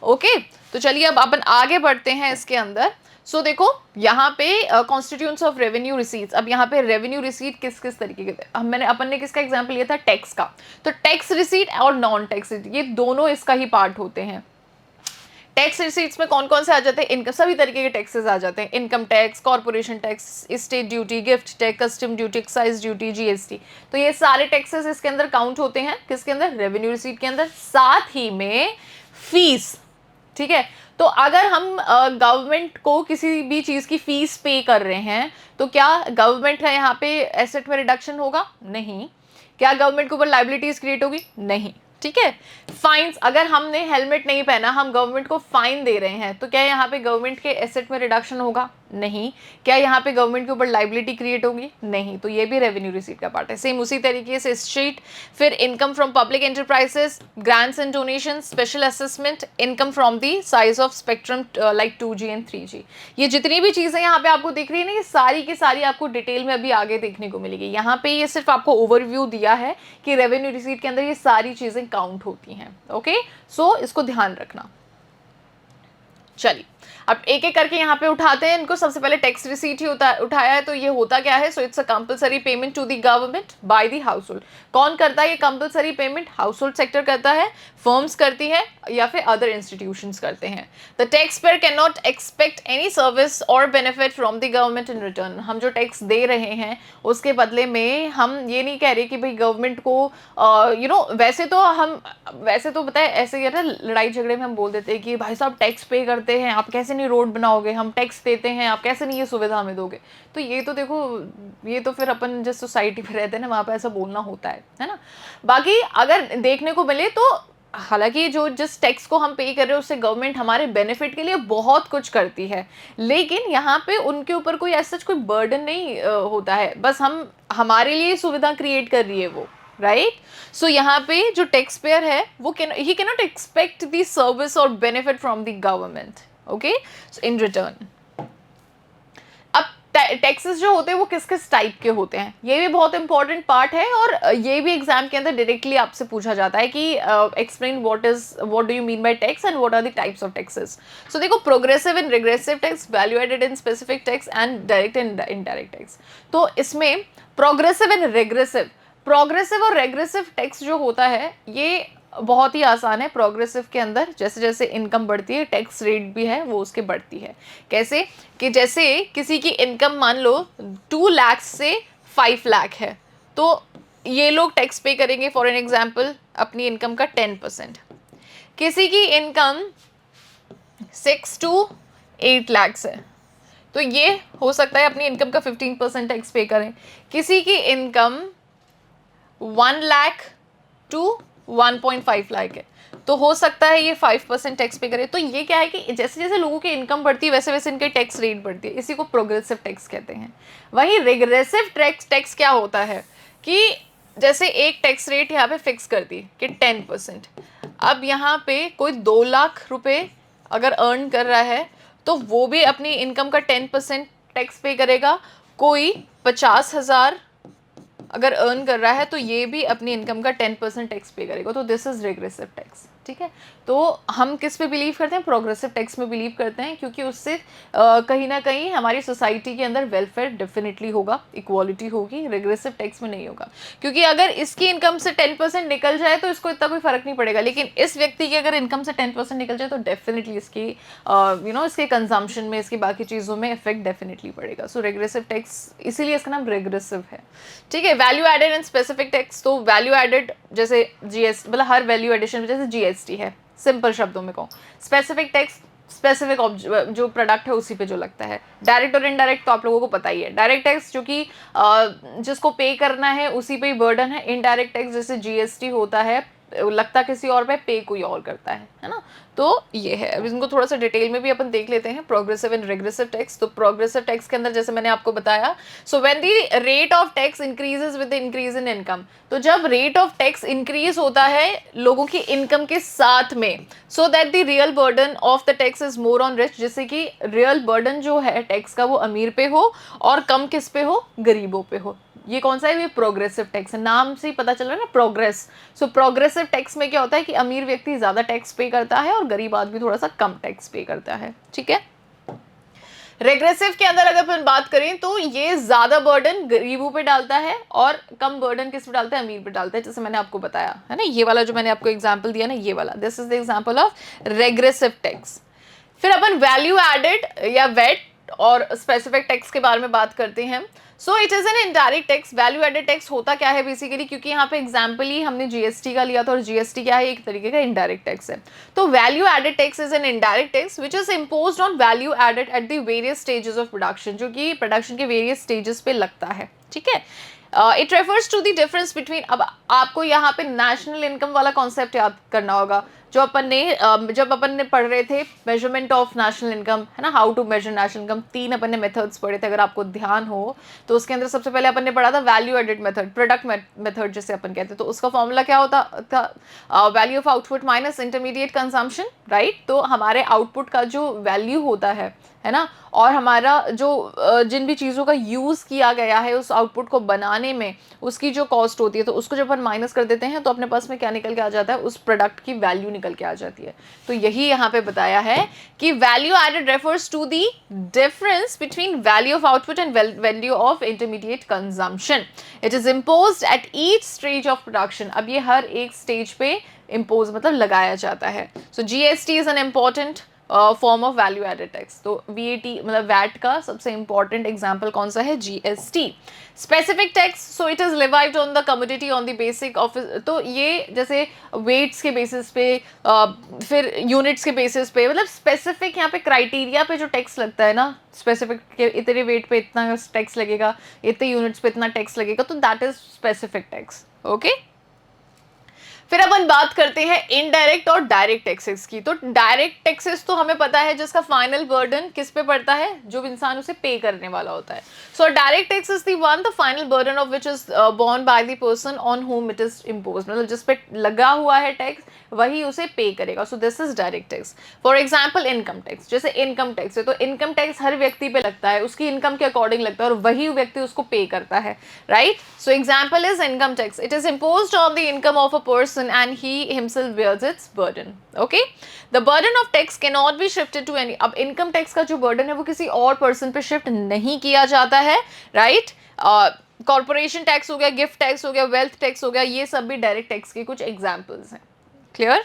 ओके, तो चलिए अब अपन आगे बढ़ते हैं इसके अंदर। सो देखो यहाँ पे कॉन्स्टिट्यूएंट्स ऑफ रेवेन्यू रिसीट्स। अब यहाँ पे रेवेन्यू रिसीट किस किस तरीके के थे, अपन ने किसका एग्जाम्पल लिया था, टैक्स का। तो टैक्स रिसीट और नॉन टैक्स रिसीट ये दोनों इसका ही पार्ट होते हैं। टैक्स रिसीट्स में कौन कौन से आ जाते हैं, इनकम, सभी तरीके के टैक्सेस आ जाते हैं, income tax, corporation tax, state duty, gift tax, custom duty, excise duty, GST. तो ये सारे टैक्सेस इसके अंदर काउंट होते हैं, किसके अंदर, रेवेन्यू रिसीट के अंदर। साथ ही में फीस, ठीक है। तो अगर हम गवर्नमेंट को किसी भी चीज़ की फीस पे कर रहे हैं तो क्या गवर्नमेंट का यहाँ पे एसेट में रिडक्शन होगा, नहीं। क्या गवर्नमेंट के ऊपर लाइबिलिटीज क्रिएट होगी, नहीं, ठीक है। फाइन्स, अगर हमने हेलमेट नहीं पहना, हम गवर्नमेंट को फाइन दे रहे हैं, तो क्या यहाँ पे गवर्नमेंट के एसेट में रिडक्शन होगा, नहीं। क्या यहाँ पे गवर्नमेंट के ऊपर लाइबिलिटी क्रिएट होगी, नहीं। तो ये भी रेवेन्यू रिसीट का पार्ट है। सेम उसी तरीके से स्ट्रीट, फिर income from public enterprises, grants and donation, special assessment, income from the size of spectrum like 2G and 3G। ये जितनी भी चीज़ें यहाँ पे आपको दिख रही है ना, ये सारी की सारी आपको डिटेल में अभी आगे देखने को मिलेगी। यहाँ पे ये सिर्फ आपको ओवरव्यू दिया है कि रेवेन्यू रिसीट के अंदर ये सारी चीज़ें काउंट होती हैं। ओके, सो इसको ध्यान रखना। चलिए अब एक एक करके यहाँ पे उठाते हैं इनको। सबसे पहले टैक्स रिसीट ही उठाया है, तो ये होता क्या है? So it's a compulsory payment to the government by the household. कौन करता है ये compulsory payment? Household sector करता है, फर्म्स करती है, या फिर अदर इंस्टीट्यूशंस करते हैं। The tax payer can not expect any service और benefit from the government in return. हम जो टैक्स दे रहे हैं उसके बदले में हम ये नहीं कह रहे कि भाई गवर्नमेंट को वैसे तो पता है ऐसे ही है ना, लड़ाई झगड़े में हम बोल देते हैं कि भाई साहब टैक्स पे करते हैं, आप कैसे नहीं रोड बनाओगे, हम टैक्स देते हैं, आप कैसे नहीं ये सुविधा हमें दोगे। तो ये तो देखो, ये तो फिर अपन जिस सोसाइटी में रहते हैं ना, वहाँ पे ऐसा बोलना होता है ना। बाकी अगर देखने को मिले तो हालांकि जो जिस टैक्स को हम पे कर रहे हैं उससे गवर्नमेंट हमारे बेनिफिट के लिए बहुत कुछ करती है, लेकिन यहाँ पे उनके ऊपर कोई ऐसा कोई बर्डन नहीं होता है, बस हम हमारे लिए सुविधा क्रिएट कर रही है वो, राइट। सो यहाँ पे जो टैक्स पेयर है वो he can not expect the service और benefit from the government, okay, in return. अब टैक्सेस जो होते हैं वो किस किस टाइप के होते हैं, ये भी बहुत इंपॉर्टेंट पार्ट है, और ये भी एग्जाम के अंदर डायरेक्टली आपसे पूछा जाता है कि explain what do you mean by tax and what are the types of taxes. So देखो, progressive and regressive tax, value added and specific tax and direct and indirect tax. तो इसमें प्रोग्रेसिव एंड रिग्रेसिव, प्रोग्रेसिव और रेग्रेसिव टैक्स जो होता है ये बहुत ही आसान है। प्रोग्रेसिव के अंदर जैसे जैसे इनकम बढ़ती है टैक्स रेट भी है वो उसके बढ़ती है। कैसे कि जैसे किसी की इनकम मान लो 2 लाख से 5 लाख है, तो ये लोग टैक्स पे करेंगे फॉर एन एग्जांपल अपनी इनकम का 10%। किसी की इनकम 6 to 8 लाख है, तो ये हो सकता है अपनी इनकम का 15% टैक्स पे करें। किसी की इनकम 1 लाख टू 1.5 लाख है, तो हो सकता है ये 5% टैक्स पे करे। तो ये क्या है कि जैसे जैसे लोगों की इनकम बढ़ती है वैसे वैसे इनके टैक्स रेट बढ़ती है, इसी को प्रोग्रेसिव टैक्स कहते हैं। वहीं रिग्रेसिव टैक्स क्या होता है कि जैसे एक टैक्स रेट यहाँ पे फिक्स कर दी कि 10%। अब यहाँ पे कोई 2 लाख रुपए अगर अर्न कर रहा है तो वो भी अपनी इनकम का 10% टैक्स पे करेगा। कोई 50,000 अगर अर्न कर रहा है तो ये भी अपनी इनकम का 10% टैक्स पे करेगा। तो दिस इज रिग्रेसिव टैक्स, ठीक है। तो हम किस पे बिलीव करते हैं? प्रोग्रेसिव टैक्स में बिलीव करते हैं, क्योंकि उससे कहीं ना कहीं हमारी सोसाइटी के अंदर वेलफेयर डेफिनेटली होगा, इक्वालिटी होगी। रिग्रेसिव टैक्स में नहीं होगा, क्योंकि अगर इसकी इनकम से 10% निकल जाए तो इसको इतना कोई फर्क नहीं पड़ेगा, लेकिन इस व्यक्ति की अगर इनकम से 10% निकल जाए तो डेफिनेटली इसकी इसके कंजम्पशन में, इसकी बाकी चीज़ों में इफेक्ट डेफिनेटली पड़ेगा। सो रिग्रेसिव टैक्स इसीलिए इसका नाम रिग्रेसिव है, ठीक है। Value added and specific tax, तो वैल्यू एडेड जैसे जीएसटी, मतलब हर वैल्यू एडिशन में जैसे जीएसटी है, सिंपल शब्दों में कहूँ। स्पेसिफिक टैक्स स्पेसिफिक जो प्रोडक्ट है उसी पे जो लगता है। डायरेक्ट और इनडायरेक्ट तो आप लोगों को पता ही है। डायरेक्ट टैक्स जो कि जिसको पे करना है उसी पे ही बर्डन है। इनडायरेक्ट टैक्स जैसे जीएसटी होता है, लगता किसी और पे, पे कोई और करता है ना। तो ये है, अब इनको थोड़ा सा डिटेल में भी अपन देख लेते हैं, प्रोग्रेसिव एंड रिग्रेसिव टैक्स। तो प्रोग्रेसिव टैक्स के अंदर जैसे मैंने आपको बताया, so when the rate of tax increases with the increase in income, तो जब रेट ऑफ टैक्स इंक्रीज होता है लोगों की इनकम के साथ में, so that the real burden of the tax is more on rich, जिससे कि रियल बर्डन जो है टैक्स का वो अमीर पे हो और कम किस पे हो? गरीबों पे हो। ये कौन सा है? ये प्रोग्रेसिव टैक्स है, नाम से ही पता चल रहा है ना, प्रोग्रेस। सो प्रोग्रेसिव टैक्स में क्या होता है कि अमीर व्यक्ति ज्यादा टैक्स पे करता है और गरीब आदमी थोड़ा सा कम टैक्स पे करता है, ठीक है। रेग्रेसिव के अंदर अगर अपन बात करें तो ये ज्यादा बर्डन गरीबों पे डालता है और कम बर्डन किस पे डालता है? अमीर पे डालता है, जैसे मैंने आपको बताया है ना, ये वाला जो मैंने आपको एग्जांपल दिया ना, ये वाला, this is the example of regressive tax. फिर अपन वैल्यू एडेड या वेट और स्पेसिफिक टैक्स के बारे में बात करते हैं। So it is an indirect tax. Value added tax होता क्या है बेसिकली, क्योंकि यहाँ पे एग्जाम्पल ही हमने जीएसटी का लिया था, और जीएसटी क्या है? एक तरीके का इनडायरेक्ट टैक्स है। तो value added tax is an indirect tax which is imposed on value added at the various stages of production, जो कि प्रोडक्शन के वेरियस स्टेजेस पे लगता है, ठीक है। It refers to the difference between, अब आपको यहाँ पे नेशनल इनकम वाला कॉन्सेप्ट याद करना होगा, जो जब अपन ने पढ़ रहे थे मेजरमेंट ऑफ नेशनल इनकम, है ना, how to measure national income. 3 अपन ने मेथड्स पढ़े थे, अगर आपको ध्यान हो तो। उसके अंदर सबसे पहले अपन ने पढ़ा था value added method, product method जिसे अपन कहते हैं। तो उसका फॉर्मूला क्या होता था? Value of output minus intermediate consumption, right. तो हमारे आउटपुट का जो वैल्यू होता है ना, और हमारा जो जिन भी चीज़ों का यूज़ किया गया है उस आउटपुट को बनाने में, उसकी जो कॉस्ट होती है, तो उसको जब अपन माइनस कर देते हैं तो अपने पास में क्या निकल के आ जाता है? उस प्रोडक्ट की वैल्यू निकल के आ जाती है। तो यही यहाँ पे बताया है कि value added refers to the difference between value of output and value of intermediate consumption. It is imposed at each stage of production. अब ये हर एक स्टेज पे इम्पोज मतलब लगाया जाता है। So GST is an important form of value added tax. तो वीएटी मतलब वैट का सबसे इंपॉर्टेंट एग्जांपल कौन सा है? GST. Specific tax, so it is levied on the commodity on the basic of, तो ये जैसे वेट्स के बेसिस पे फिर यूनिट्स के बेसिस पे, मतलब स्पेसिफिक यहाँ पे क्राइटेरिया पे जो टैक्स लगता है ना, स्पेसिफिक के इतने वेट पे इतना टैक्स लगेगा, इतने यूनिट्स पे इतना टैक्स लगेगा, तो that is specific tax. Okay, फिर अपन बात करते हैं इनडायरेक्ट और डायरेक्ट टैक्सेस की। तो डायरेक्ट टैक्सेस तो हमें पता है जिसका फाइनल बर्डन किस पे पड़ता है? जो इंसान उसे पे करने वाला होता है। So direct tax is the one the final burden of which is borne by the person on whom it is imposed, मतलब जिस पे लगा हुआ है टैक्स वही उसे पे करेगा। So this is direct tax. For example income tax, जैसे इनकम टैक्स है तो इनकम टैक्स हर व्यक्ति पे लगता है, उसकी इनकम के अकॉर्डिंग लगता है और वही व्यक्ति उसको पे करता है, right? So example is income tax, it is imposed on the income of a person and he himself bears its burden. Okay, the burden of tax cannot be shifted to any, अब इनकम टैक्स का जो बर्डन है वो किसी और पर्सन पे शिफ्ट नहीं किया जाता है, राइट? कॉर्पोरेशन टैक्स हो गया, गिफ्ट टैक्स हो गया, वेल्थ टैक्स हो गया, ये सब भी डायरेक्ट टैक्स के कुछ एग्जांपल्स हैं। क्लियर?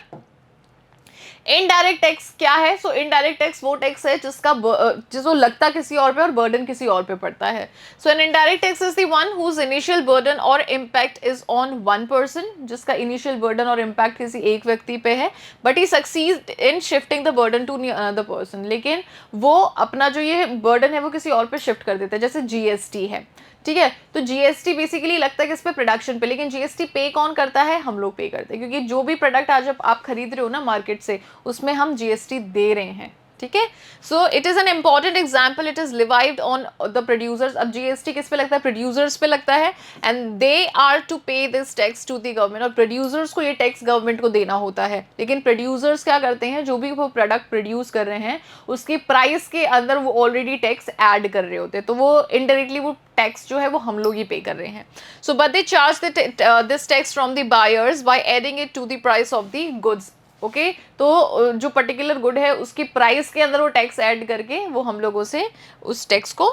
इनडायरेक्ट टैक्स क्या है? सो इनडायरेक्ट टैक्स वो टैक्स है जिसको लगता किसी और पे और बर्डन किसी और पे पड़ता है। So an indirect tax is the one whose initial burden और impact is on one person, जिसका इनिशियल बर्डन और इम्पैक्ट किसी एक व्यक्ति पे है, but he succeed in shifting the burden to another person, लेकिन वो अपना जो ये बर्डन है वो किसी और पे शिफ्ट कर देता है। जैसे जीएसटी है, ठीक है, तो जीएसटी बेसिकली लगता है किस पे? प्रोडक्शन पे, लेकिन जीएसटी पे कौन करता है? हम लोग पे करते हैं, क्योंकि जो भी प्रोडक्ट आज आप खरीद रहे हो ना मार्केट से, उसमें हम जीएसटी दे रहे हैं, ठीक है? So it is an important example, it is levied on the producers. अब जीएसटी किस पे लगता है? प्रोड्यूसर्स पे लगता है, and they are to pay this tax to the government, और प्रोड्यूसर्स को ये टैक्स गवर्नमेंट को देना होता है। लेकिन प्रोड्यूसर्स क्या करते हैं? जो भी वो प्रोडक्ट प्रोड्यूस कर रहे हैं उसके प्राइस के अंदर वो ऑलरेडी टैक्स ऐड कर रहे होते हैं, तो वो इनडायरेक्टली वो टैक्स जो है वो हम लोग ही पे कर रहे हैं। So but they charge this tax from the buyers by adding it to the price of the goods. Okay, तो जो पर्टिकुलर गुड है उसकी प्राइस के अंदर वो टैक्स ऐड करके वो हम लोगों से उस टैक्स को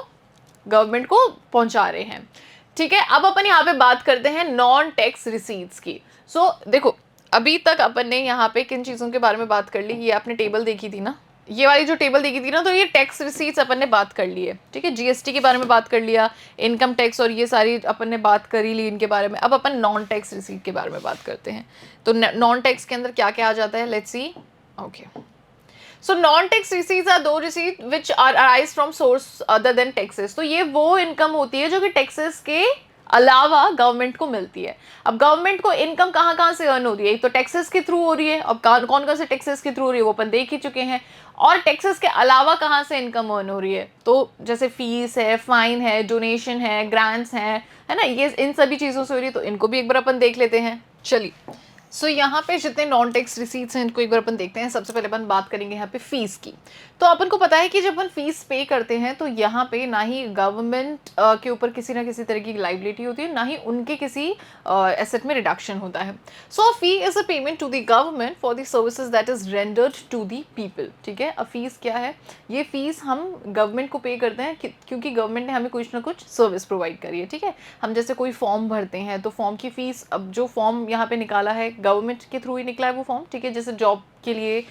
गवर्नमेंट को पहुंचा रहे हैं, ठीक है? अब अपन यहाँ पे बात करते हैं नॉन टैक्स रिसीट्स की। सो देखो, अभी तक अपन ने यहाँ पे किन चीज़ों के बारे में बात कर ली? ये आपने टेबल देखी थी ना, ये वाली जो टेबल देखी थी ना, तो ये टैक्स रिसीट्स अपन ने बात कर ली है, ठीक है? जीएसटी के बारे में बात कर लिया, इनकम टैक्स और ये सारी अपन ने बात करी ली इनके बारे में। अब अपन नॉन टैक्स रिसीट के बारे में बात करते हैं। तो नॉन टैक्स के अंदर क्या क्या आ जाता है? Let's see. Okay, so non tax receipts are those receipt which are arise from source other than taxes. तो ये वो इनकम होती है जो कि टैक्सेस के अलावा गवर्नमेंट को मिलती है। अब गवर्नमेंट को इनकम कहाँ कहाँ से अर्न हो रही है? तो टैक्सेस के थ्रू हो रही है। अब कौन कौन से टैक्सेस के थ्रू हो रही है वो अपन देख ही चुके हैं। और टैक्सेस के अलावा कहाँ से इनकम अर्न हो रही है? तो जैसे फीस है, फाइन है, डोनेशन है, ग्रांट्स हैं, है ना, ये इन सभी चीज़ों से हो रही है। तो इनको भी एक बार अपन देख लेते हैं। चलिए, सो यहाँ पे जितने नॉन टैक्स रिसीट्स हैं इनको एक बार अपन देखते हैं। सबसे पहले अपन बात करेंगे यहाँ पे फीस की। तो अपन को पता है कि जब अपन फीस पे करते हैं तो यहाँ पे ना ही गवर्नमेंट के ऊपर किसी ना किसी तरह की लाइबिलिटी होती है, ना ही उनके किसी एसेट में रिडक्शन होता है। So fee is a payment to the government for the services that is rendered to the people, ठीक है? अब फीस क्या है? ये फीस हम गवर्नमेंट को पे करते हैं क्योंकि गवर्नमेंट ने हमें कुछ ना कुछ सर्विस प्रोवाइड करी है, ठीक है? हम जैसे कोई फॉर्म भरते हैं तो फॉर्म की फीस, अब जो फॉर्म यहाँ पे निकाला है गवर्नमेंट के थ्रू ही निकला है वो फॉर्म, ठीक है? जैसे जॉब के लिए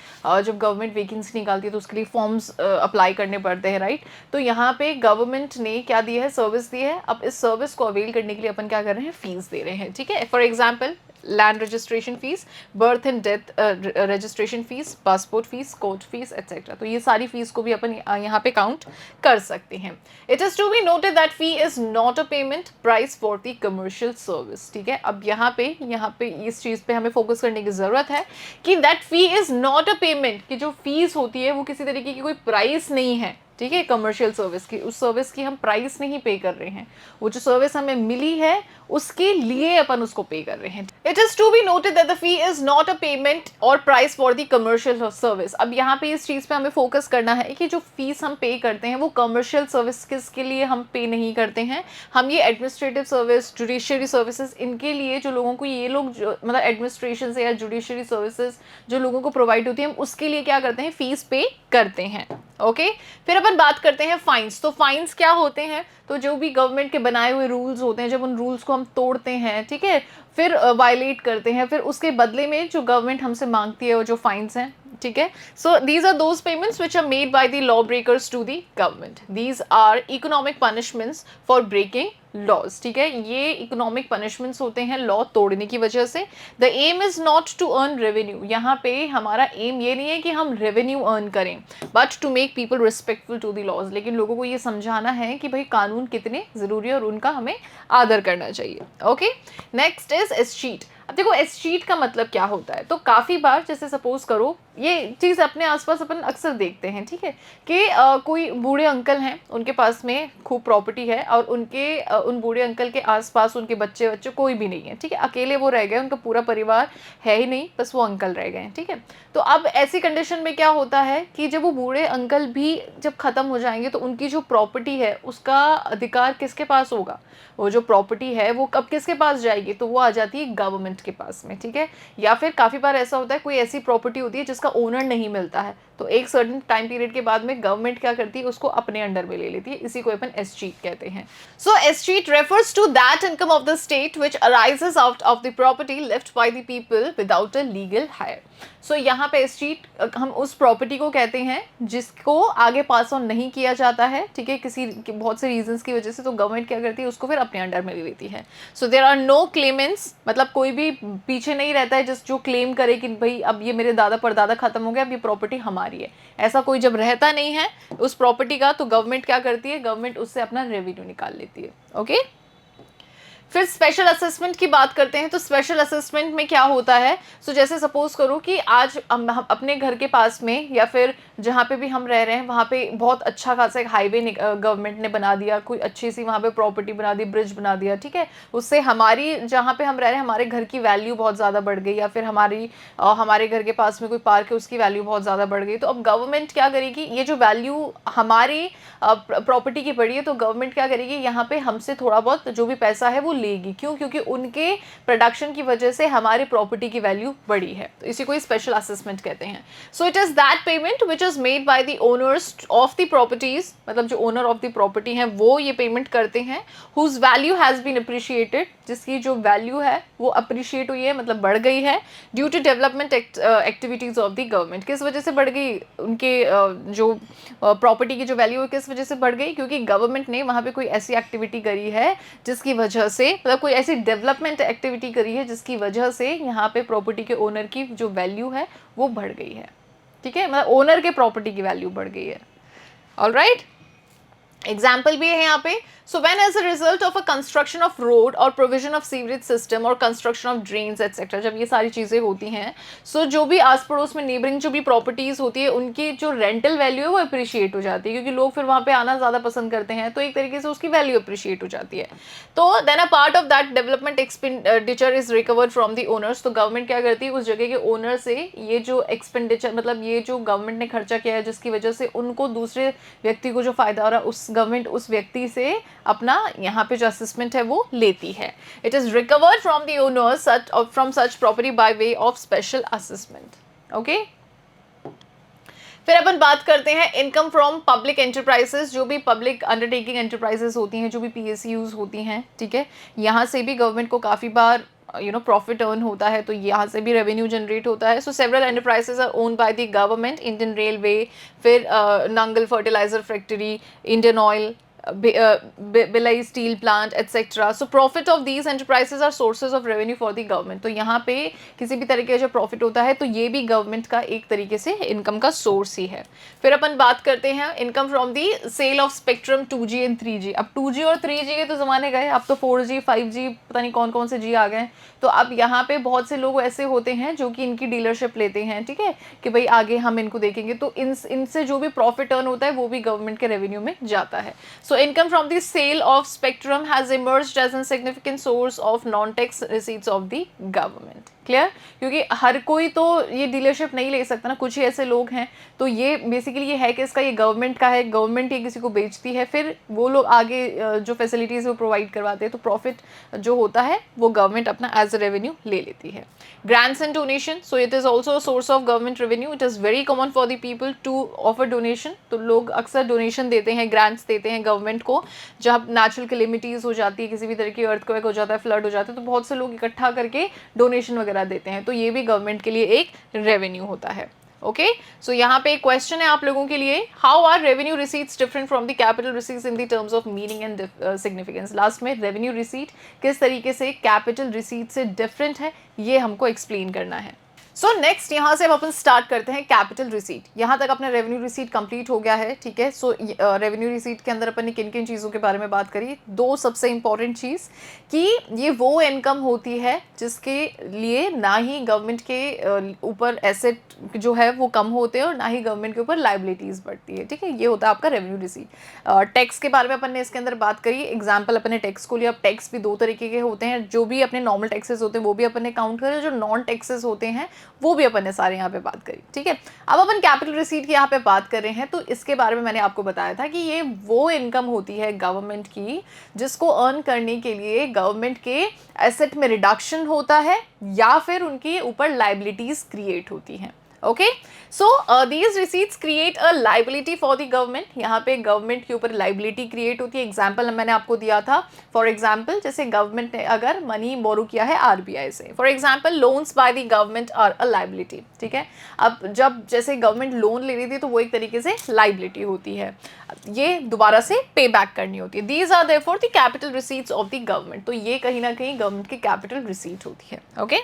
जब गवर्नमेंट वैकेंसी निकालती है तो उसके लिए फॉर्म्स अप्लाई करने पड़ते हैं, राइट? तो यहाँ पे गवर्नमेंट ने क्या दिया है? सर्विस दी है। अब इस सर्विस को अवेल करने के लिए अपन क्या कर रहे हैं? फीस दे रहे हैं, ठीक है? For example land registration fees, birth and death registration fees, passport fees, court fees etcetera. तो ये सारी फीस को भी अपन यहाँ पे काउंट कर सकते हैं। It is to be noted that fee is not a payment price for the commercial service, ठीक है? अब यहाँ पे इस चीज़ पे हमें फोकस करने की ज़रूरत है कि that fee is not a payment, कि जो फीस होती है वो किसी तरीके की कोई प्राइस नहीं है, ठीक है, कमर्शियल सर्विस की, उस सर्विस की हम प्राइस नहीं पे कर रहे हैं, वो जो सर्विस हमें मिली है उसके लिए अपन उसको पे कर रहे हैं। It is to be noted that the fee is not a payment और price for the commercial service. अब यहाँ पे इस चीज़ पे हमें फोकस करना है कि जो फीस हम पे करते हैं वो कमर्शियल सर्विस के लिए हम पे नहीं करते हैं, हम ये एडमिनिस्ट्रेटिव सर्विस, जुडिशरी सर्विसेज, इनके लिए जो लोगों को ये लोग मतलब एडमिनिस्ट्रेशन से या जुडिशरी सर्विसेज जो लोगों को प्रोवाइड होती है, हम उसके लिए क्या करते हैं, फीस पे करते हैं। ओके, फिर अपन बात करते हैं फाइन्स। तो फाइन्स क्या होते हैं, तो जो भी गवर्नमेंट के बनाए हुए रूल्स होते हैं, जब उन रूल्स को हम तोड़ते हैं, ठीक है, फिर वायलेट करते हैं, फिर उसके बदले में जो गवर्नमेंट हमसे मांगती है वो जो फाइन्स हैं, ठीक है। So these are those payments which are made by the law breakers to the government. These are economic punishments for breaking laws, ठीक है, ये इकोनॉमिक पनिशमेंट्स होते हैं लॉ तोड़ने की वजह से। The aim is not to earn revenue, यहाँ पे हमारा एम ये नहीं है कि हम रेवेन्यू अर्न करें, but to make people respectful to the laws. लेकिन लोगों को ये समझाना है कि भाई कानून कितने ज़रूरी है और उनका हमें आदर करना चाहिए। Okay, next is escheat. अब देखो एस्चीट का मतलब क्या होता है, तो काफ़ी बार जैसे सपोज करो, ये चीज़ अपने आसपास अपन अक्सर देखते हैं, ठीक है, कि कोई बूढ़े अंकल हैं, उनके पास में खूब प्रॉपर्टी है और उन बूढ़े अंकल के आसपास उनके बच्चे कोई भी नहीं है, ठीक है, अकेले वो रह गए, उनका पूरा परिवार है ही नहीं, बस वो अंकल रह गए हैं, ठीक है। तो अब ऐसी कंडीशन में क्या होता है कि जब वो बूढ़े अंकल भी जब ख़त्म हो जाएंगे तो उनकी जो प्रॉपर्टी है उसका अधिकार किसके पास होगा, वो जो प्रॉपर्टी है वो कब किसके पास जाएगी, तो वो आ जाती है गवर्नमेंट के पास में, ठीक है। या फिर काफ़ी बार ऐसा होता है कोई ऐसी प्रॉपर्टी होती है जिसका ओनर नहीं मिलता है, तो एक सर्टेन टाइम पीरियड के बाद में गवर्नमेंट क्या करती है, उसको अपने अंडर में ले लेती है, इसी को अपन एस्चीट कहते हैं। So escheat refers to that income of the state which arises out of the property left by the people without a legal heir. सो यहाँ पे एस्चीट हम उस प्रॉपर्टी को कहते हैं जिसको आगे पास ऑन नहीं किया जाता है, ठीक है, किसी बहुत से रीजंस की वजह से, तो गवर्नमेंट क्या करती है, उसको फिर अपने अंडर में ले लेती है। So there are no claimants, मतलब कोई भी पीछे नहीं रहता है जो क्लेम करे कि भाई अब ये मेरे दादा परदादा खत्म हो गया, अब ये प्रॉपर्टी हमारी है, ऐसा कोई जब रहता नहीं है उस प्रॉपर्टी का, तो गवर्नमेंट क्या करती है, गवर्नमेंट उससे अपना रेवेन्यू निकाल लेती है। ओके, फिर स्पेशल असेसमेंट की बात करते हैं। तो स्पेशल असेसमेंट में क्या होता है, सो जैसे सपोज करो कि आज हम अपने घर के पास में या फिर जहाँ पे भी हम रह रहे हैं वहाँ पे बहुत अच्छा खासा एक हाईवे गवर्नमेंट ने बना दिया, कोई अच्छी सी वहाँ पे प्रॉपर्टी बना दी, ब्रिज बना दिया, ठीक है, उससे हमारी जहाँ पे हम रह रहे हैं हमारे घर की वैल्यू बहुत ज़्यादा बढ़ गई, या फिर हमारे घर के पास में कोई पार्क है उसकी वैल्यू बहुत ज़्यादा बढ़ गई। तो अब गवर्नमेंट क्या करेगी, ये जो वैल्यू हमारी प्रॉपर्टी की बढ़ी है, तो गवर्नमेंट क्या करेगी, यहाँ पे हमसे थोड़ा बहुत जो भी पैसा है वो लेगी, क्यों, क्योंकि उनके प्रोडक्शन की वजह से हमारी प्रॉपर्टी की वैल्यू बढ़ी है, तो इसी को स्पेशल असेसमेंट कहते हैं। So it is that payment which is made by the owners of the properties, मतलब जो ओनर ऑफ द प्रॉपर्टी हैं वो ये पेमेंट करते हैं, whose value has been appreciated, जिसकी जो वैल्यू है वो अप्रिशिएट हुई है, मतलब बढ़ गई है, due to development activities of the government. किस वजह से बढ़ गई, उनके जो प्रॉपर्टी की जो वैल्यू है किस वजह से बढ़ गई, क्योंकि गवर्नमेंट ने वहाँ पे कोई ऐसी एक्टिविटी करी है जिसकी वजह से, मतलब कोई ऐसी डेवलपमेंट एक्टिविटी करी है जिसकी वजह से यहाँ पे प्रॉपर्टी के ओनर की जो वैल्यू है वो बढ़ गई है, ठीक है, मतलब ओनर के प्रॉपर्टी की वैल्यू बढ़ गई है। ऑलराइट, एग्जाम्पल भी है यहाँ पे। So when as a result of a construction of road और प्रोविजन ऑफ सीवरेज सिस्टम और कंस्ट्रक्शन ऑफ ड्रेन्स एक्सेट्रा, जब ये सारी चीज़ें होती हैं, सो जो भी आस पड़ोस में नेबरिंग जो भी प्रॉपर्टीज़ होती है उनकी जो रेंटल वैल्यू है वो अप्रिशिएट हो जाती है, क्योंकि लोग फिर वहाँ पे आना ज़्यादा पसंद करते हैं, तो एक तरीके से उसकी वैल्यू अप्रिशिएट हो जाती है। तो then a part of that development expenditure is recovered from the owners. तो गवर्नमेंट क्या करती है, उस जगह के ओनर से ये जो एक्सपेंडिचर, मतलब ये जो गवर्नमेंट ने खर्चा किया है जिसकी वजह से उनको दूसरे व्यक्ति को जो फायदा हो रहा है, उस गवर्नमेंट उस व्यक्ति से अपना यहाँ पे जो असेसमेंट है वो लेती है। It is recovered from the owners from such property by way of special assessment. Okay, फिर अपन बात करते हैं इनकम फ्रॉम पब्लिक एंटरप्राइजेस, जो भी पब्लिक अंडरटेकिंग एंटरप्राइजेस होती हैं, जो भी पीएसयूज होती हैं, ठीक है, यहाँ से भी गवर्नमेंट को काफ़ी बार प्रॉफिट अर्न होता है, तो यहाँ से भी रेवेन्यू जनरेट होता है। So several enterprises are owned by the government, Indian Railway, फिर Nangal fertilizer factory, Indian Oil, Bilai steel plant etc. So profit of these enterprises are sources of revenue for the government. तो यहाँ पे किसी भी तरीके का जो प्रॉफिट होता है तो ये भी गवर्नमेंट का एक तरीके से इनकम का सोर्स ही है. फिर अपन बात करते हैं income from the sale of spectrum 2G and 3G. अब 2G और 3G के तो ज़माने गए, अब तो 4G 5G पता नहीं कौन कौन से जी आ गए. तो अब यहाँ पे बहुत से लोग ऐसे होते हैं जो कि इनकी डीलरशिप लेते हैं, ठीक है, कि भाई आगे हम इनको देखेंगे. तो इनसे जो भी प्रॉफिट अर्न होता है वो भी गवर्नमेंट के रेवेन्यू में जाता है. So income from the sale of spectrum has emerged as an significant source of non tax receipts of the government. Clear? क्योंकि हर कोई तो ये डीलरशिप नहीं ले सकता ना, कुछ ही ऐसे लोग हैं. तो ये बेसिकली ये है कि इसका ये गवर्नमेंट का है, गवर्नमेंट ये किसी को बेचती है, फिर वो लोग आगे जो फैसिलिटीज़ वो प्रोवाइड करवाते हैं, तो प्रॉफिट जो होता है वो गवर्नमेंट अपना एज अ रेवेन्यू ले लेती है. Grants and donation, so it is also a source of government revenue. It is very common for the people to offer donation. तो लोग अक्सर डोनेशन देते हैं, ग्रांट्स देते हैं गवर्नमेंट को. जब नेचुरल कैलेमिटीज़ हो जाती है, किसी भी तरह की अर्थक्वेक हो जाता है, फ्लड हो जाता है, तो बहुत से लोग इकट्ठा करके डोनेशन वगैरह देते हैं. तो ये भी गवर्नमेंट के लिए एक रेवेन्यू होता है. ओके, सो यहाँ पे एक क्वेश्चन है आप लोगों के लिए, how are revenue receipts different from the capital receipts in the terms of meaning and significance. Last में रेवेन्यू रिसीट किस तरीके से कैपिटल रिसीट से डिफरेंट है ये हमको एक्सप्लेन करना है. सो नेक्स्ट यहाँ से अब अपन स्टार्ट करते हैं कैपिटल रिसीट. यहाँ तक अपना रेवेन्यू रिसीट कंप्लीट हो गया है, ठीक है. सो रेवेन्यू रिसीट के अंदर अपन ने किन किन चीज़ों के बारे में बात करी. दो सबसे इंपॉर्टेंट चीज़ कि ये वो इनकम होती है जिसके लिए ना ही गवर्नमेंट के ऊपर एसेट जो है वो कम होते हैं और ना ही गवर्नमेंट के ऊपर लाइबिलिटीज़ बढ़ती है, ठीक है. ये होता है आपका रेवेन्यू रिसीट. टैक्स के बारे में अपन ने इसके अंदर बात करी. एग्जाम्पल अपन ने टैक्स को लिया. अब टैक्स भी दो तरीके के होते हैं, जो भी अपने नॉर्मल टैक्सेस होते हैं वो भी अपन ने काउंट करे, जो नॉन टैक्सेस होते हैं वो भी अपन ने सारे यहाँ पे बात करी, ठीक है. अब अपन कैपिटल रिसीट की यहाँ पे बात कर रहे हैं, तो इसके बारे में मैंने आपको बताया था कि ये वो इनकम होती है गवर्नमेंट की जिसको अर्न करने के लिए गवर्नमेंट के एसेट में रिडक्शन होता है या फिर उनके ऊपर लाइबिलिटीज क्रिएट होती हैं. Okay, so these receipts create a liability for the government. यहाँ पे गवर्नमेंट के ऊपर लाइबिलिटी क्रिएट होती है. एग्जाम्पल मैंने आपको दिया था. फॉर एग्जाम्पल जैसे गवर्नमेंट ने अगर मनी बोरो किया है आरबीआई से, for example loans by the government are a liability, ठीक है. अब जब जैसे गवर्नमेंट लोन ले रही थी तो वो एक तरीके से लाइबिलिटी होती है, ये दोबारा से पे बैक करनी होती है. These are therefore the capital receipts of the government. तो ये कहीं ना कहीं गवर्नमेंट की कैपिटल रिसीट होती है. Okay,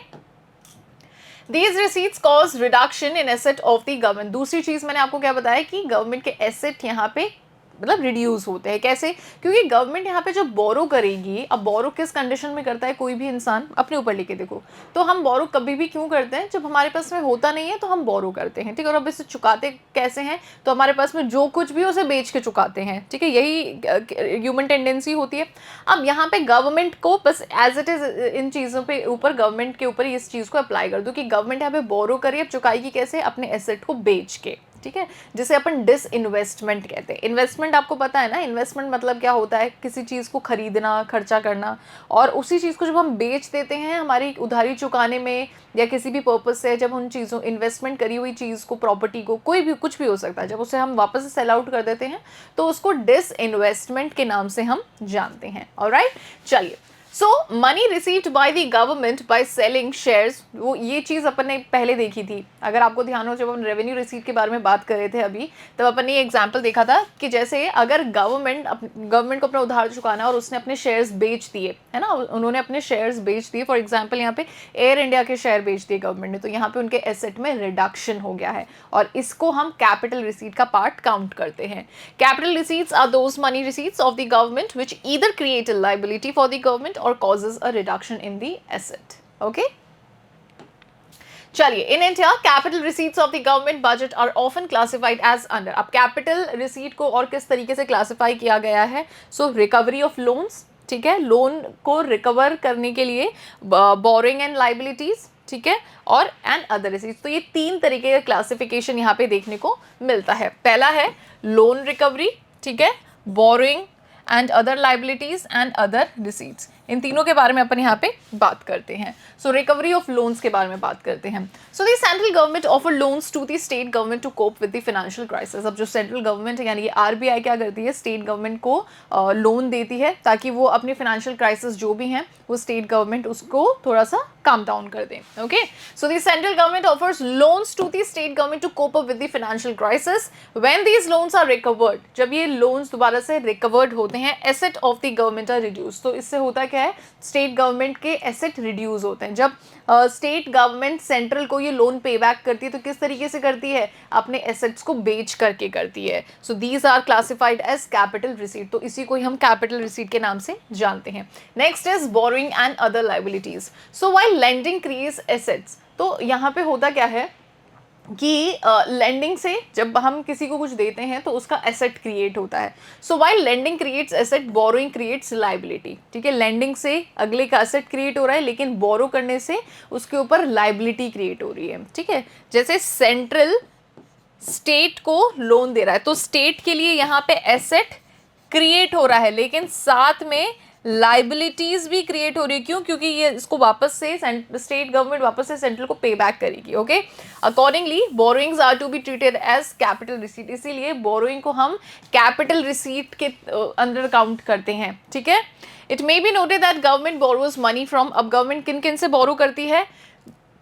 These receipts cause reduction in asset of the government. दूसरी चीज़ मैंने आपको क्या बताया कि गवर्नमेंट के एसेट यहाँ पे मतलब रिड्यूस होते हैं. कैसे? क्योंकि गवर्नमेंट यहाँ पे जब बोरो करेगी, अब बोरो किस कंडीशन में करता है कोई भी इंसान, अपने ऊपर लेके देखो. तो हम बोरो कभी भी क्यों करते हैं? जब हमारे पास में होता नहीं है तो हम बोरो करते हैं, ठीक है. और अब इसे चुकाते कैसे हैं? तो हमारे पास में जो कुछ भी है उसे बेच के चुकाते हैं, ठीक है. यही ह्यूमन टेंडेंसी होती है. अब यहाँ पे गवर्नमेंट को बस एज इट इज़ इन चीज़ों पे ऊपर गवर्नमेंट के ऊपर इस चीज़ को अप्लाई कर दो कि गवर्नमेंट यहाँ पे बोरो करिए, अब चुकाएगी कैसे? अपने एसेट को बेच के, ठीक है. जिसे अपन डिस इन्वेस्टमेंट कहते हैं. इन्वेस्टमेंट आपको पता है ना, इन्वेस्टमेंट मतलब क्या होता है? किसी चीज़ को खरीदना, खर्चा करना, और उसी चीज़ को जब हम बेच देते हैं हमारी उधारी चुकाने में या किसी भी पर्पस से, जब उन चीज़ों इन्वेस्टमेंट करी हुई चीज़ को, प्रॉपर्टी को, कोई भी कुछ भी हो सकता है, जब उसे हम वापस से सेल आउट कर देते हैं तो उसको डिस इन्वेस्टमेंट के नाम से हम जानते हैं. ऑलराइट, चलिए. So money received by the government by selling shares, वो ये चीज़ अपन ने पहले देखी थी. अगर आपको ध्यान हो, जब हम रेवेन्यू रिसीट के बारे में बात कर रहे थे अभी, तब अपन ने ये एग्जांपल देखा था कि जैसे अगर गवर्नमेंट को अपना उधार चुकाना और उसने अपने शेयर्स बेच दिए, है ना, उन्होंने अपने शेयर्स बेच दिए. फॉर एग्जाम्पल यहाँ पे एयर इंडिया के शेयर बेच दिए गवर्नमेंट ने, तो यहाँ पे उनके एसेट में रिडक्शन हो गया है और इसको हम कैपिटल रिसीट का पार्ट काउंट करते हैं. Capital receipts are those money receipts of the government which either create a liability for the government or causes a reduction in the asset. Okay, चलिए. In India capital receipts of the government budget are often classified as under. अब कैपिटल रिसीट को और किस तरीके से क्लासिफाई किया गया है? सो रिकवरी ऑफ लोन्स, ठीक है, लोन को रिकवर करने के लिए, बोरिंग एंड लाइबिलिटीज, ठीक है, और एंड अदर रिसीट्स. तो ये तीन तरीके का क्लासिफिकेशन यहाँ पे देखने को मिलता है. पहला है लोन रिकवरी, ठीक है, boring and other liabilities and other receipts. इन तीनों के बारे में अपन यहाँ पे बात करते हैं। सो रिकवरी ऑफ लोन्स के बारे में बात करते हैं। So the central government offer loans to the state government to cope with the financial crisis. अब जो सेंट्रल गवर्नमेंट है यानी कि आरबीआई क्या करती है, स्टेट गवर्नमेंट को लोन देती है ताकि वो अपने फाइनेंशियल क्राइसिस जो भी हैं वो स्टेट गवर्नमेंट उसको थोड़ा सा काम डाउन कर दें। Okay, so the central government offers loans to the state government to cope up with the financial crisis when these loans are recovered. जब ये लोन्स दोबारा से रिकवर्ड होते हैं, asset of the government are reduce. तो इससे होता क्या है, स्टेट गवर्नमेंट के एसेट रिड्यूस होते हैं। जब स्टेट गवर्नमेंट सेंट्रल को ये लोन पे बैक करती है तो किस तरीके से करती है, अपने एसेट्स को बेच करके करती है। So these are classified as capital receipt. तो इसी को ही हम कैपिटल रिसीट के नाम से जानते हैं। Next is borrowing and other liabilities. So while lending creates assets, तो यहाँ पे होता क्या है कि लेंडिंग से जब हम किसी को कुछ देते हैं तो उसका एसेट क्रिएट होता है। सो while lending creates asset, borrowing creates liability. ठीक है, लेंडिंग से अगले का एसेट क्रिएट हो रहा है, लेकिन बोरो करने से उसके ऊपर लायबिलिटी क्रिएट हो रही है। ठीक है, जैसे सेंट्रल स्टेट को लोन दे रहा है तो स्टेट के लिए यहाँ पे एसेट क्रिएट हो रहा है, लेकिन साथ में लाइबिलिटीज भी क्रिएट हो रही है। क्यों? क्योंकि ये इसको वापस से स्टेट गवर्नमेंट वापस से सेंट्रल को पे बैक करेगी। Okay, accordingly borrowings are to be treated as capital receipt. इसीलिए बोरोइंग को हम कैपिटल रिसीट के अंडर काउंट करते हैं। ठीक है, it may be noted that government borrows money from, अब गवर्नमेंट किन किन से बोरो करती है,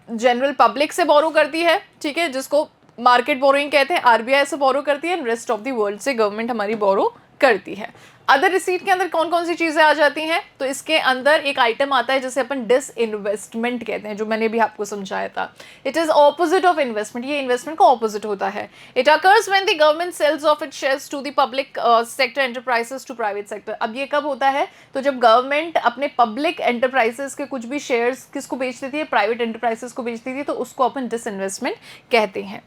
जनरल पब्लिक से बोरो करती है। ठीक है, जिसको मार्केट बोरोइंग कहते हैं, आरबीआई से बोरो करती है, रेस्ट ऑफ द वर्ल्ड से गवर्नमेंट हमारी बोरो करती है। अदर रिसीट के अंदर कौन कौन सी चीजें आ जाती हैं, तो इसके अंदर एक आइटम आता है जिसे अपन डिसइन्वेस्टमेंट कहते हैं, जो मैंने भी आपको समझाया था। It is opposite of investment, ये इन्वेस्टमेंट का ऑपोजिट होता है। It occurs when the government sells off it shares to the public sector enterprises to private sector. अब ये कब होता है, तो जब गवर्नमेंट अपने पब्लिक एंटरप्राइजेस के कुछ भी शेयर्स किसको बेच देती है, प्राइवेट एंटरप्राइजेस को बेच देती है, तो उसको अपन डिसइन्वेस्टमेंट कहते हैं।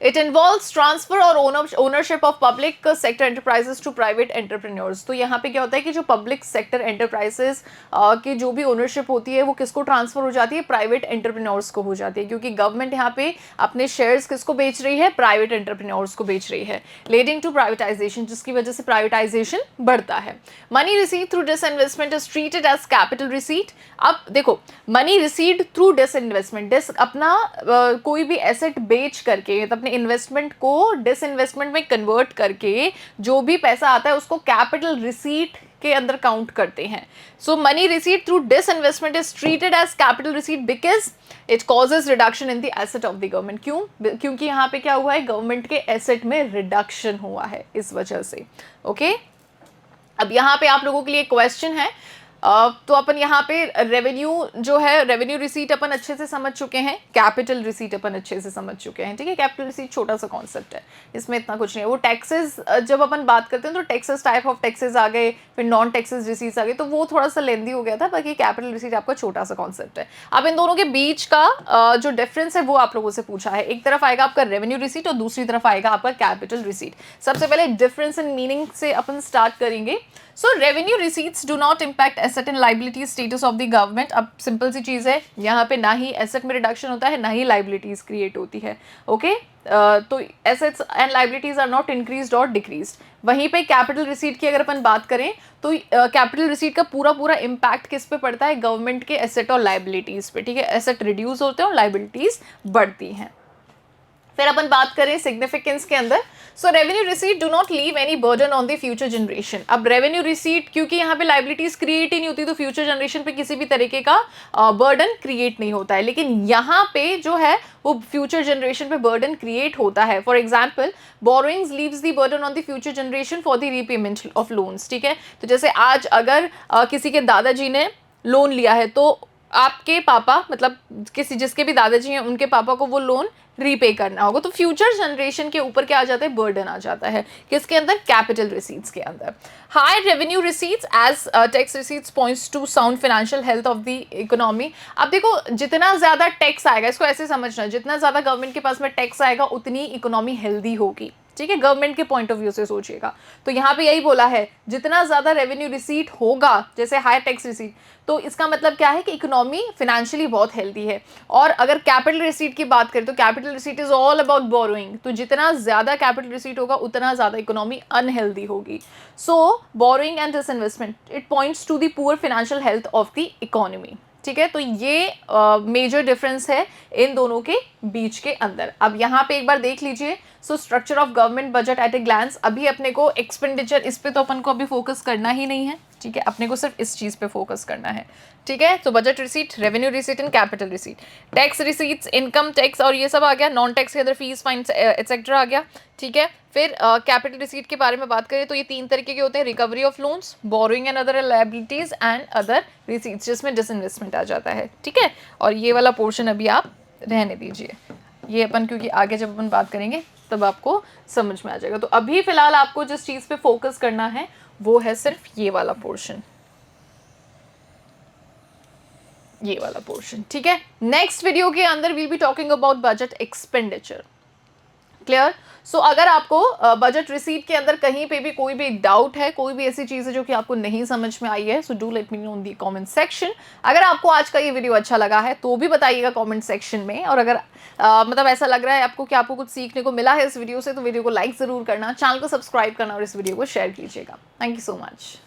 It involves transfer और ownership of public sector enterprises to private entrepreneurs। तो यहाँ पे क्या होता है कि जो पब्लिक सेक्टर एंटरप्राइजेस की जो भी ओनरशिप होती है वो किसको ट्रांसफर हो जाती है, प्राइवेट एंटरप्रेन्योर्स को हो जाती है। क्योंकि गवर्नमेंट यहाँ पे अपने शेयर्स किसको बेच रही है, प्राइवेट एंटरप्रेन्योर्स को बेच रही है, लीडिंग टू प्राइवेटाइजेशन, जिसकी वजह से प्राइवेटाइजेशन बढ़ता है। Money receive through disinvestment is treated as capital receipt. अब देखो, मनी रिसीव थ्रू डिसइन्वेस्टमेंट, अपना कोई भी एसेट बेच करके अपने इन्वेस्टमेंट को डिसइन्वेस्टमेंट में कन्वर्ट करके जो भी पैसा आता है उसको कैपिटल रिसीट के अंदर काउंट करते हैं। So money receipt through disinvestment is treated as capital receipt because it causes reduction in the asset of the government. क्यों? क्योंकि यहाँ पे क्या हुआ है, गवर्नमेंट के एसेट में रिडक्शन हुआ है इस वजह से। ओके, अब यहाँ पे आप लोगों के लिए क्वेश्चन है। तो अपन यहाँ पे रेवेन्यू जो है, रेवेन्यू रिसीट अपन अच्छे से समझ चुके हैं, कैपिटल रिसीट अपन अच्छे से समझ चुके हैं। ठीक है, कैपिटल रिसीट छोटा सा कॉन्सेप्ट है, इसमें इतना कुछ नहीं है। वो टैक्सेस जब अपन बात करते हैं तो टैक्सेस, टाइप ऑफ टैक्सेस आ गए, फिर नॉन टैक्सेस रिसीट्स आ गए, तो वो थोड़ा सा लेंदी हो गया था। बाकी कैपिटल रिसीट आपका छोटा सा कॉन्सेप्ट है। अब इन दोनों के बीच का जो डिफरेंस है वो आप लोगों से पूछा है। एक तरफ आएगा आपका रेवेन्यू रिसीट और दूसरी तरफ आएगा आपका कैपिटल रिसीट। सबसे पहले डिफरेंस इन मीनिंग से अपन स्टार्ट करेंगे। So revenue receipts do not impact asset and liability status of the government. अब सिंपल सी चीज़ है, यहाँ पे ना ही एसेट में रिडक्शन होता है, ना ही लाइबिलिटीज क्रिएट होती है। ओके, तो assets and liabilities are not increased और डिक्रीज्ड। वहीं पे कैपिटल रिसीट की अगर अपन बात करें तो कैपिटल रिसीट का पूरा इम्पैक्ट किस पे पड़ता है, गवर्नमेंट के एसेट और लाइबिलिटीज पे। ठीक है, एसेट रिड्यूस होते हैं और लाइबिलिटीज बढ़ती हैं। फिर अपन बात करें सिग्निफिकेंस के अंदर। So revenue receipt do not leave any burden on the future generation. अब रेवेन्यू रिसीट, क्योंकि यहाँ पे लाइबिलिटीज क्रिएट ही नहीं होती, तो फ्यूचर जनरेशन पे किसी भी तरीके का बर्डन क्रिएट नहीं होता है। लेकिन यहाँ पे जो है वो फ्यूचर जनरेशन पे बर्डन क्रिएट होता है। For example, borrowings leaves the burden on the future generation for the repayment of loans. ठीक है, तो जैसे आज अगर किसी के दादाजी ने लोन लिया है तो आपके पापा, मतलब किसी जिसके भी दादाजी हैं उनके पापा को वो लोन रीपे करना होगा, तो फ्यूचर जनरेशन के ऊपर क्या आ जाता है, बर्डन आ जाता है। किसके अंदर, कैपिटल रिसीट्स के अंदर। High revenue receipts as tax receipts points to sound financial health of the economy. अब देखो, जितना ज़्यादा टैक्स आएगा, इसको ऐसे समझना, जितना ज़्यादा गवर्नमेंट के पास में टैक्स आएगा उतनी इकोनॉमी हेल्दी होगी। ठीक है, गवर्नमेंट के पॉइंट ऑफ व्यू से सोचिएगा। तो यहाँ पे यही बोला है, जितना ज़्यादा रेवेन्यू रिसीट होगा, जैसे हायर टैक्स रिसीट, तो इसका मतलब क्या है कि इकोनॉमी फिनेंशियली बहुत हेल्दी है। और अगर कैपिटल रिसीट की बात करें तो capital receipt is all about borrowing, तो जितना ज़्यादा कैपिटल रिसीट होगा उतना ज़्यादा इकोनॉमी अनहेल्दी होगी। So borrowing and disinvestment, it points to the poor financial health of the economy. ठीक है, तो ये मेजर डिफरेंस है इन दोनों के बीच के अंदर। अब यहाँ पे एक बार देख लीजिए, so structure of government budget at a glance. अभी अपने को एक्सपेंडिचर, इस पे तो अपन को अभी फोकस करना ही नहीं है, ठीक है, अपने को सिर्फ इस चीज़ पे फोकस करना है। ठीक है, तो budget receipt, revenue receipt and capital receipt, tax receipts, income tax और ये सब आ गया, नॉन टैक्स के अंदर फीस, फाइन एक्सेट्रा आ गया। ठीक है, फिर कैपिटल रिसीट के बारे में बात करें तो ये 3 तरीके के होते हैं, recovery of loans, borrowing and other liabilities and other receipts, जिसमें डिसइन्वेस्टमेंट आ जाता है। ठीक है, और ये वाला पोर्शन अभी आप रहने दीजिए, ये अपन क्योंकि आगे जब अपन बात करेंगे तब आपको समझ में आ जाएगा। तो अभी फिलहाल आपको जिस चीज़ पे फोकस करना है वो है सिर्फ ये वाला पोर्शन, ये वाला पोर्शन। ठीक है, नेक्स्ट वीडियो के अंदर we'll be talking about budget expenditure. Clear? So अगर आपको बजट रिसीट के अंदर कहीं पे भी कोई भी डाउट है, कोई भी ऐसी चीज़ है जो कि आपको नहीं समझ में आई है, so do let me know in the comment section. अगर आपको आज का ये वीडियो अच्छा लगा है तो भी बताइएगा कमेंट सेक्शन में, और अगर मतलब ऐसा लग रहा है आपको कि आपको कुछ सीखने को मिला है इस वीडियो से, तो वीडियो को लाइक ज़रूर करना, चैनल को सब्सक्राइब करना और इस वीडियो को शेयर कीजिएगा। Thank you so much.